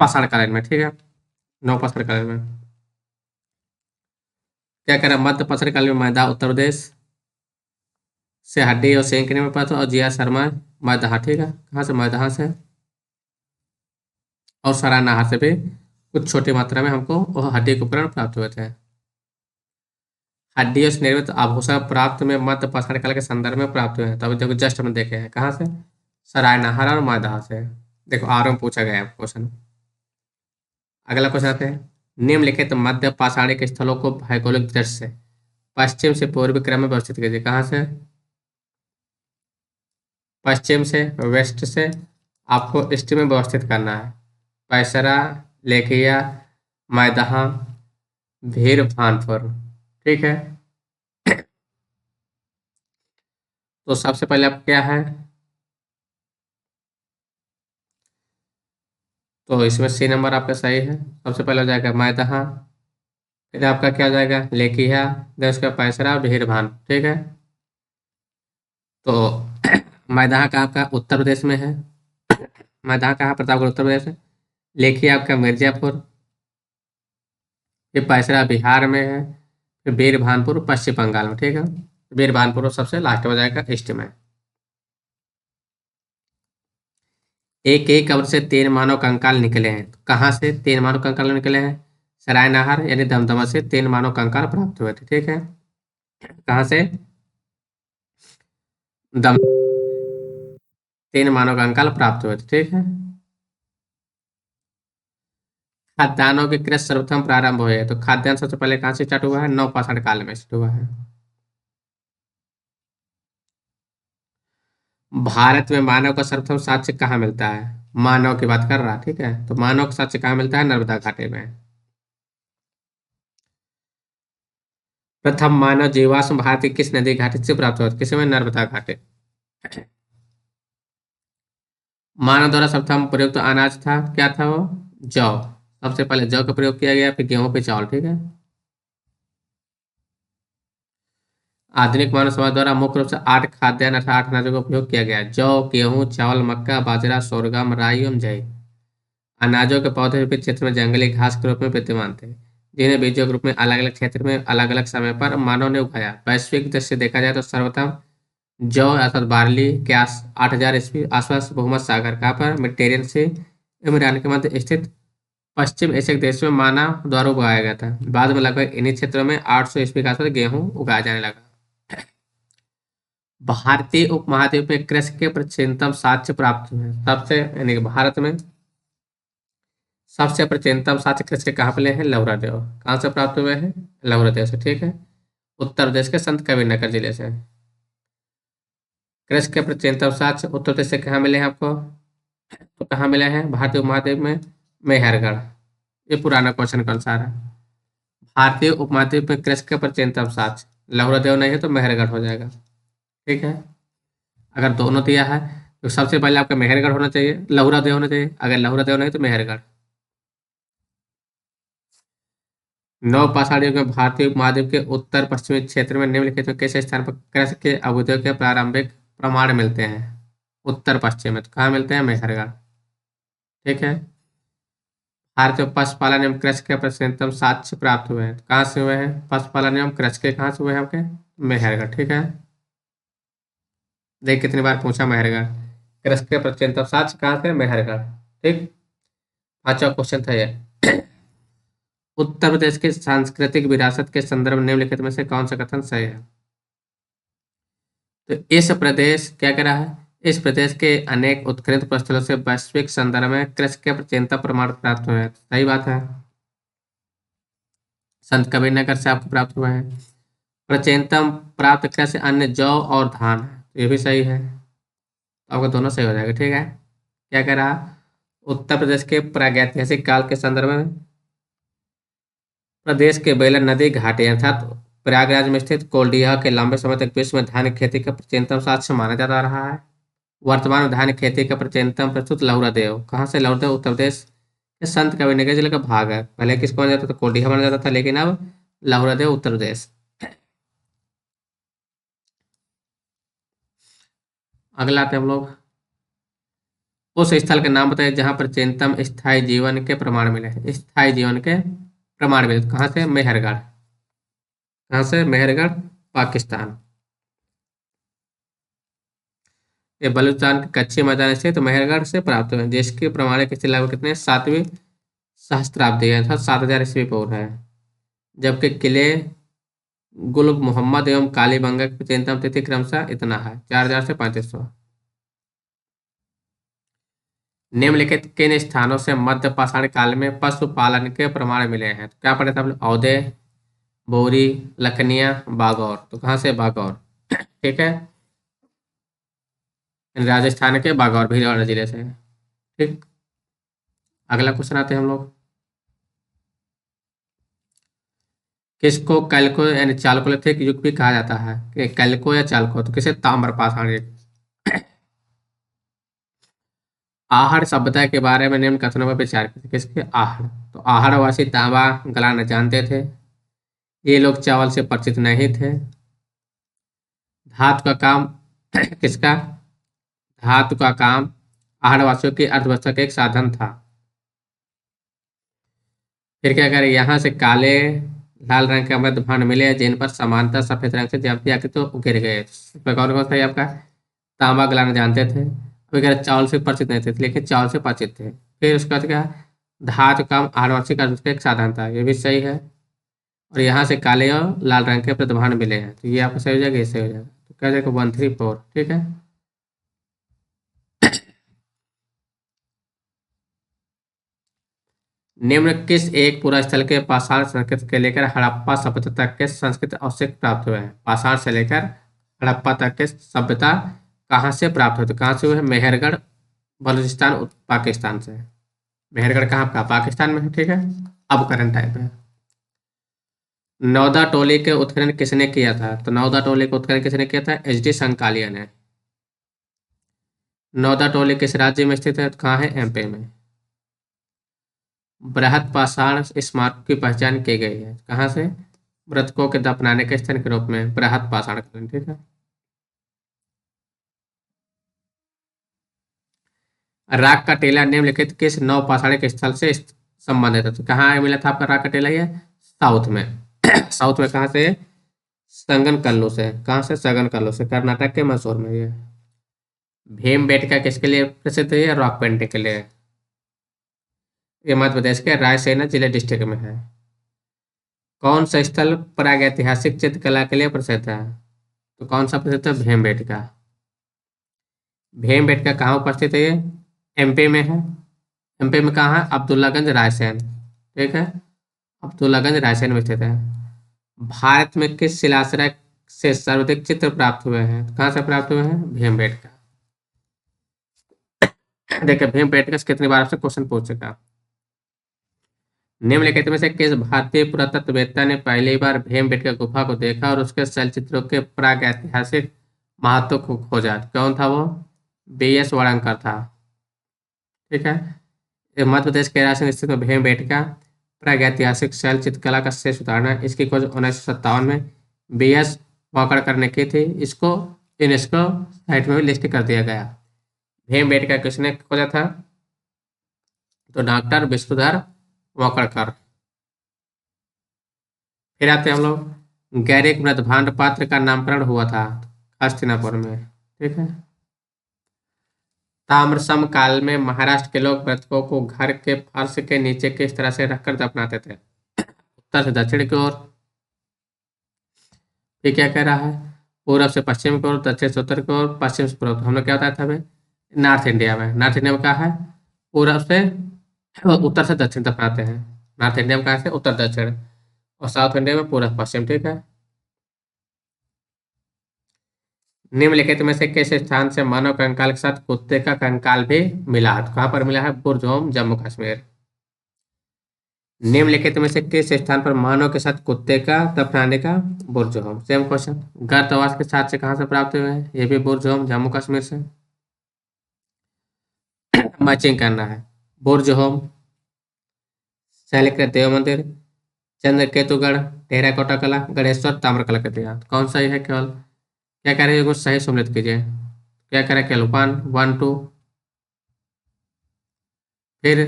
पाषाण कालीन में, ठीक है, नौ पाषाण कालीन में। क्या कह रहा है? मध्य पाषाण कालीन में मैदा उत्तर प्रदेश से हड्डी और सेंक में प्राप्त हुआ और जिया शर्मा मैदाहा, ठीक है, कहाँ से? मैदाहा से। और सराय नाहर से भी कुछ छोटी मात्रा में हमको वह हड्डी के उपकरण प्राप्त हुए थे। हड्डियों से निर्मित आभूषण प्राप्त में मध्य पाषाण काल के संदर्भ में प्राप्त हुए हैं। तभी देखो जस्ट हमने देखे हैं कहाँ से? सरायनाहर और मैदाहा से। देखो आर में पूछा गया है क्वेश्चन। अगला क्वेश्चन आते हैं, निम्नलिखित मध्य पाषाणिक स्थलों को भौगोलिक दृष्टि से पश्चिम से पूर्वी क्रम में व्यवस्थित कीजिए। कहाँ से? पश्चिम से, वेस्ट से आपको ईस्ट में व्यवस्थित करना है। पैसरा, लेखिया, मैदाहा, भीर भानपुर, ठीक है। तो सबसे पहले आप क्या है, तो इसमें सी नंबर आपका सही है। सबसे पहले हो जाएगा मैदाहा, फिर आपका क्या हो जाएगा? लेकिया, देन उसका पैसरा, भीरभान, ठीक है। तो मैदाहा का आपका उत्तर प्रदेश में है। मैदाहा कहाँ? प्रतापगढ़ उत्तर प्रदेश है। लेखिया आपका मिर्जापुर, फिर पैसरा बिहार में है, फिर वीरभानपुर पश्चिम बंगाल में, ठीक है। वीरभानपुर सबसे लास्ट में हो जाएगा ईस्ट में। एक एक कब्र से 3 मानव कंकाल निकले हैं। तो कहाँ से 3 मानव कंकाल निकले हैं? सरायनाहर यानी दमदमा से 3 मानव कंकाल प्राप्त हुए थे, ठीक है। कहाँ से? दम 3 मानव कंकाल प्राप्त हुए थे, ठीक है। खाद्यान्नों की कृषि सर्वप्रथम प्रारंभ हुए हैं। तो खाद्यान्न सबसे पहले कहाँ से स्टार्ट हुआ है? नवपाषाण काल में स्टार्ट हुआ है। भारत में मानव का सर्वप्रथम साक्ष्य कहाँ मिलता है? मानव की बात कर रहा, ठीक है, तो मानव का साक्ष्य कहाँ मिलता है? नर्मदा घाटी में। प्रथम मानव जीवाश्म भारत की किस नदी घाटी से प्राप्त हुआ? किसमें? नर्मदा घाटी। मानव द्वारा सर्वप्रथम प्रयुक्त अनाज था, क्या था वो? जौ। सबसे पहले जौ का प्रयोग किया गया, फिर गेहूं, पे चावल, ठीक है। आधुनिक मानव समाज द्वारा मुख्य रूप से 8 खाद्यान्न अर्थात 8 अनाजों का उपयोग किया गया है। जौ, गेहूं, चावल, मक्का, बाजरा, सोरगम, राई एवं जई। अनाजों के पौधे विभिन्न क्षेत्र में जंगली घास के रूप में विद्यमान थे, जिन्हें बीजों के रूप में अलग अलग क्षेत्र में अलग अलग समय पर मानव ने उगाया। वैश्विक दृष्टि से देखा जाए तो सर्वप्रथम जौ अर्थात बार्ली के 8,000 ईस्वी आसपास भूमध्य सागर कहाँ पर? मेडिटेरियन से ईरान के मध्य स्थित पश्चिम एशिया के देशों में मानव द्वारा उगाया गया था। बाद में लगभग इन्हीं क्षेत्रों में 800 ईस्वी के आसपास गेहूं उगाया जाने लगा। भारतीय उपमहाद्वीप में कृषि के प्राचीनतम साक्ष्य प्राप्त हुए हैं। सबसे यानी कि भारत में सबसे प्राचीनतम साक्ष्य कृष्ण के कहाँ मिले हैं? लहुरादेव। कहाँ से प्राप्त हुए हैं? लहुरादेव से। ठीक है। उत्तर प्रदेश के संत कबीरनगर जिले से। कृष्ण के प्राचीनतम साक्ष्य उत्तर प्रदेश से कहाँ मिले हैं आपको? तो कहाँ मिले हैं? भारतीय उपमहाद्वीप में मेहरगढ़। ये पुराना क्वेश्चन के अनुसार है। भारतीय उपमहाद्वीप में कृष्ण के प्राचीनतम साक्ष्य लहुरादेव नहीं है तो मेहरगढ़ हो जाएगा। ठीक है। अगर दोनों दिया है तो सबसे पहले आपका मेहरगढ़ होना चाहिए, लहुरादेव होना चाहिए। अगर लहुरादेव नहीं तो मेहरगढ़। नव पाषाण युग में भारतीय उपमहाद्वीप के उत्तर पश्चिमी क्षेत्र में निम्नलिखित में किस स्थान पर कृषि के अभ्युदय के प्रारंभिक प्रमाण मिलते हैं? उत्तर पश्चिम में तो कहाँ मिलते हैं? मेहरगढ़। ठीक है। भारतीय पशुपालन एवं कृषि के प्राचीनतम साक्ष्य प्राप्त हुए हैं तो कहाँ से हुए हैं? पशुपालन एवं कृषि के कहाँ से हुए हैं आपके? मेहरगढ़। ठीक है। देख कितनी बार पूछा मेहरगढ़। कृषि के प्राचीनतम साक्ष्य कहाँ से? मेहरगढ़। ठीक। पांचवा क्वेश्चन था ये। उत्तर प्रदेश की सांस्कृतिक विरासत के संदर्भ में निम्नलिखित में से कौन सा कथन सही है? तो इस प्रदेश क्या कह रहा है? इस प्रदेश के अनेक उत्खनन स्थलों से वैश्विक संदर्भ में कृषि के प्राचीनता प्रमाण प्राप्त हुए हैं। सही बात है। संत कबीरनगर से आपको प्राप्त हुआ है। प्राचीनतम प्राप्त कृषि अन्य जौ और धान है, तो ये भी सही है। तो आपका दोनों सही हो जाएगा। ठीक है। क्या कह रहा? उत्तर प्रदेश के प्रागैतिहासिक काल के संदर्भ में प्रदेश के बेलन नदी घाटी अर्थात प्रयागराज में स्थित कोल्डिया के लंबे समय तक विश्व में धान खेती का प्राचीनतम साक्ष्य माना जाता रहा है। वर्तमान में धान खेती का प्राचीनतम प्रस्तुत लहुरादेव। कहाँ से? लहुरादेव उत्तर प्रदेश के संत कबीरनगर जिले का भाग है। पहले किसको माना जाता था? कोल्डिया माना जाता था, लेकिन अब लहुरादेव उत्तर प्रदेश। अगला आते हैं हम लोग। उस स्थल के नाम बताइए जहाँ प्राचीनतम स्थायी जीवन के प्रमाण मिले हैं। स्थायी जीवन के प्रमाण मिले कहाँ से? मेहरगढ़। कहाँ से? मेहरगढ़, पाकिस्तान। ये बलूचिस्तान के कच्चे मैदान स्थित मेहरगढ़ से प्राप्त हुए हैं, जिसके प्रमाणिक स्थिति लगभग कितने? 7वीं सहस्त्राब्दी है अर्थात 7000 ईस्वी पूर्व है। जबकि किले गुल मोहम्मद एवं कालीबंगा की प्राचीनतम तिथि क्रमशः इतना है 4000 से 3500। निम्नलिखित किन स्थानों से मध्य पाषाण काल में पशुपालन के प्रमाण मिले हैं? तो क्या पढ़े थे आपने? औदे, बोरी, लखनिया, बागौर। तो कहाँ से? बागौर। ठीक है। राजस्थान के बागौर भीलवाड़ा जिले से। ठीक। अगला क्वेश्चन आते हैं हम लोग। किसको कैल्को यानी चालकोलिथिक युग भी कहा जाता है? कि कैल्को या चालको तो किसे? ताम्र पाषाण युग। आहड़ सभ्यता के बारे में निम्न कथनों पर विचार कीजिए। किसके? आहड़। तो आहड़वासी तांबा गलाना जानते थे। ये लोग चावल से परिचित नहीं थे। धातु का काम किसका? धातु का काम आहड़वासियों की अर्थव्यवस्था का एक साधन था। फिर क्या करें? यहाँ से काले लाल रंग के अमृत भांड मिले जिन पर समानता सफेद रंग से ज्यामिति आके तो गिर गए। इसमें कौन कौन सा है आपका? तांबा गलाना जानते थे, वगैरह चावल से परिचित नहीं थे, लेकिन चावल से परिचित थे। फिर उसके बाद क्या? धातु काम आहड़वासी का एक साधन था, ये भी सही है। और यहाँ से काले और लाल रंग के प्रतिभान मिले हैं, तो ये आपको सही हो जाएगा, ये सही हो जाएगा। तो क्या जाएगा? 134। ठीक है। निम्न किस एक पूरा स्थल के पाषाण संस्कृति के लेकर हड़प्पा सभ्यता तक के संस्कृत अवशेष प्राप्त हुए हैं? पाषाण से लेकर हड़प्पा तक के सभ्यता कहाँ से प्राप्त हुए? तो कहाँ से हुए हैं? मेहरगढ़, बलूचिस्तान, पाकिस्तान से। मेहरगढ़ कहाँ का? पाकिस्तान में है। ठीक है। अब करंट टाइप है। नौदा टोली के उत्खनन किसने किया था? तो नौदा टोली का उत्खनन किसने किया था? एच डी संकालिया ने। नौदा टोली किस राज्य में स्थित है? तो कहाँ है? एमपी में। बृहद पाषाण स्मारक की पहचान की गई है कहाँ से? मृतकों के दफनाने के स्थान के रूप में बृहद पाषाण। ठीक है। राग का टीला निम्नलिखित किस नव पाषाणिक स्थल से संबंधित है? तो कहाँ मिला था आपका राग का टीला? ये साउथ में। साउथ में कहाँ से? संगन कल्लू से। कहाँ से? संगन कल्लू से, कर्नाटक के मैसूर में। ये भीमबेटका किसके लिए प्रसिद्ध है? ये रॉक पेंटिंग के लिए। ये मध्य प्रदेश के रायसेन जिले डिस्ट्रिक्ट में है। कौन सा स्थल प्रागैतिहासिक चित्रकला के लिए प्रसिद्ध है? तो कौन सा प्रसिद्ध है? भीमबेटका। भीमबेटका कहाँ उपस्थित है? ये एमपी में है। एमपी में कहाँ है? अब्दुल्लागंज रायसेन, ठीक है, अब्दुल्लागंज रायसेन में स्थित है। भारत में किस शिलाश्रय से सर्वाधिक चित्र प्राप्त हुए हैं? कहाँ से प्राप्त हुए हैं? भीमबेटका। देखिए भीमबेटका से कितनी बार आपसे क्वेश्चन पूछ चुका है। निम्नलिखित में से किस भारतीय पुरातत्ववेत्ता ने पहली बार भीमबेटका गुफा को देखा और उसके चलचित्रों के प्रागैतिहासिक महत्व को खोजा? कौन था वो? बी एस वड़ंकर था, ठीक है। ये मध्य प्रदेश के रायसेन स्थित भीमबेटका प्रागैतिहासिक शैल चित्रकला का श्रेष्ठ उदाहरण है। इसकी खोज 1957 में बी एस वाकड़कर ने की थी। इसको यूनेस्को साइट में भी लिस्ट कर दिया गया। भीमबेटका किसने खोजा था? तो डॉक्टर विष्णुधर वाकड़कर। फिर आते हैं हम लोग, गैरिक मृदभांड पात्र का नामकरण हुआ था हस्तिनापुर में, ठीक है। ताम्रसम काल में महाराष्ट्र के लोग मृतकों को घर के फर्श के नीचे किस तरह से रखकर दफनाते थे? उत्तर से दक्षिण की ओर। ये क्या कह रहा है? पूरब से पश्चिम की ओर, दक्षिण से उत्तर की ओर, पश्चिम से पूर्व। हमने क्या बताया था अभी? नॉर्थ इंडिया में। नॉर्थ इंडिया में क्या है? पूरब से उत्तर से दक्षिण दफनाते हैं। नॉर्थ इंडिया में कहाँ से? उत्तर दक्षिण। और साउथ इंडिया में पूरब पश्चिम, ठीक है। निम्नलिखित में से किस स्थान से मानव कंकाल के साथ कुत्ते का कंकाल भी मिला? तो कहाँ पर मिला है? बुरजोम, जम्मू कश्मीर। निम्नलिखित में से किस स्थान पर मानव के साथ कुत्ते का दफनाने का? बुरजोम। सेम क्वेश्चन, गर्तवास के साथ से कहाँ से प्राप्त हुए हैं? ये भी बुरजोम, जम्मू कश्मीर से। मैचिंग करना है। बुरजोम, शैलकृत देव मंदिर, चंद्रकेतुगढ़, टेराकोटा कला, गणेश्वर, ताम्रकला कृतियां। कौन सा है? केवल क्या कह रहे हैं? सही सम्मिलित कीजिए। क्या करें? केवल वन, वन टू, फिर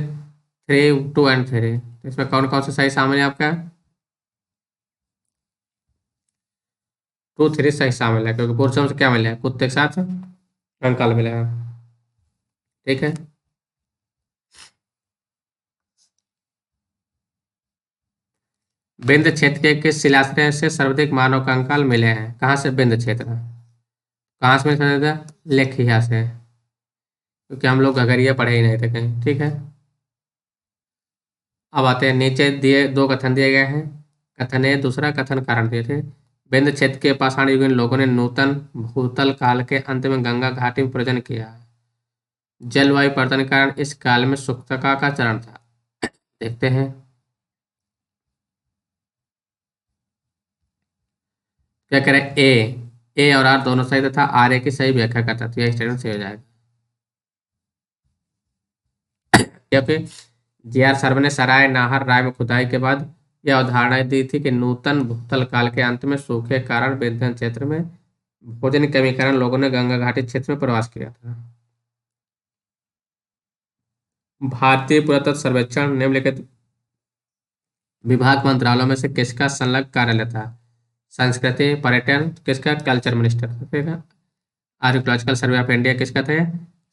थ्री, टू एंड थ्री। इसमें कौन कौन सा सही शामिल है आपका? टू थ्री सही शामिल है, क्योंकि बुरजोम से क्या मिला है? कुत्ते के साथ कंकाल मिला है, ठीक है। विंध्य क्षेत्र के किस शिलाश्रय से सर्वाधिक मानव कंकाल मिले हैं? कहाँ से? विंध्य क्षेत्र। कहाँ से मिले थे? लेखिया से, क्योंकि हम लोग घगरिया पढ़े ही नहीं थे कहीं, ठीक है। अब आते हैं, नीचे दिए दो कथन दिए गए हैं। कथन ए, दूसरा कथन कारण दिए थे। विंध्य क्षेत्र के पाषाण युगीन लोगों ने नूतन भूतल काल के अंत में गंगा घाटी में प्रजन किया। जलवायु परिवर्तन के कारण इस काल में शुष्कता का चरण था। देखते हैं क्या करें। ए और आर दोनों सही तथा आर ए की सही व्याख्या करता, तो यह स्टेटमेंट सही हो जाएगा। क्योंकि जी आर सर्वे ने सराय नाहर राय में खुदाई के बाद यह अवधारणा दी थी कि नूतन भूतल काल के अंत में सूखे के कारण विंध्य क्षेत्र में भोजन की कमी के कारण लोगों ने गंगा घाटी क्षेत्र में प्रवास किया था। भारतीय पुरातत्व सर्वेक्षण निम्नलिखित विभाग मंत्रालयों में से किसका संलग्न कार्यालय था? संस्कृति, पर्यटन, किसका? कल्चर मिनिस्टर, ठीक है। आर्कियोलॉजिकल सर्वे ऑफ इंडिया किसका था?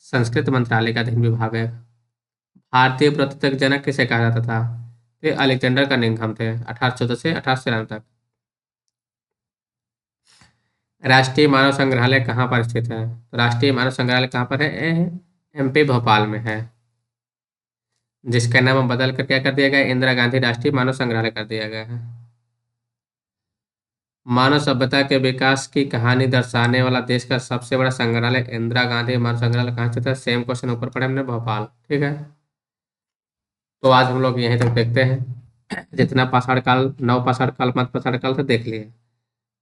संस्कृत मंत्रालय का अधीन विभाग है। भारतीय पुरातत्व के जनक किसे कहा जाता था? ये अलेक्जेंडर का निंघम थे, 1814 से 1893 तक। राष्ट्रीय मानव संग्रहालय कहाँ पर स्थित है? तो राष्ट्रीय मानव संग्रहालय कहाँ पर है? एमपी भोपाल में है, जिसका नाम बदल कर क्या कर दिया गया? इंदिरा गांधी राष्ट्रीय मानव संग्रहालय कर दिया गया है। मानव सभ्यता के विकास की कहानी दर्शाने वाला देश का सबसे बड़ा संग्रहालय इंदिरा गांधी मानव संग्रहालय कहाँ स्थित है? सेम क्वेश्चन ऊपर पढ़े हमने, भोपाल, ठीक है। तो आज हम लोग यहीं तक देखते हैं। जितना पाषाण काल, नव पाषाण काल, मध्य पाषाण काल से देख लिए।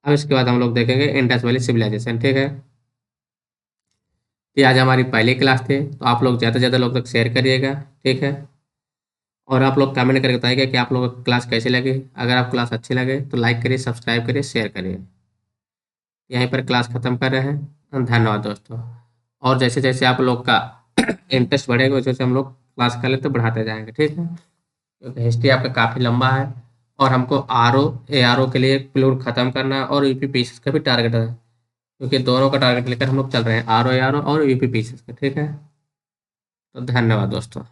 अब इसके बाद हम लोग देखेंगे इंडस वैली सिविलाइजेशन, ठीक है। ये आज हमारी पहली क्लास थी, तो आप लोग ज़्यादा से ज़्यादा लोग तक शेयर करिएगा, ठीक है। और आप लोग कमेंट करके बताइएगा कि आप लोगों को क्लास कैसी लगी। अगर आप क्लास अच्छी लगे तो लाइक करिए, सब्सक्राइब करिए, शेयर करिए। यहीं पर क्लास ख़त्म कर रहे हैं। धन्यवाद दोस्तों। और जैसे जैसे आप लोग का इंटरेस्ट बढ़ेगा वैसे वैसे हम लोग क्लास कर लेते बढ़ाते जाएंगे, ठीक है। क्योंकि हिस्ट्री आपका काफ़ी लंबा है और हमको ARO के लिए क्लूड ख़त्म करना है और UPPCS का भी टारगेट है, क्योंकि दोनों का टारगेट लेकर हम लोग चल रहे हैं, ARO और UPPCS का, ठीक है। तो धन्यवाद दोस्तों।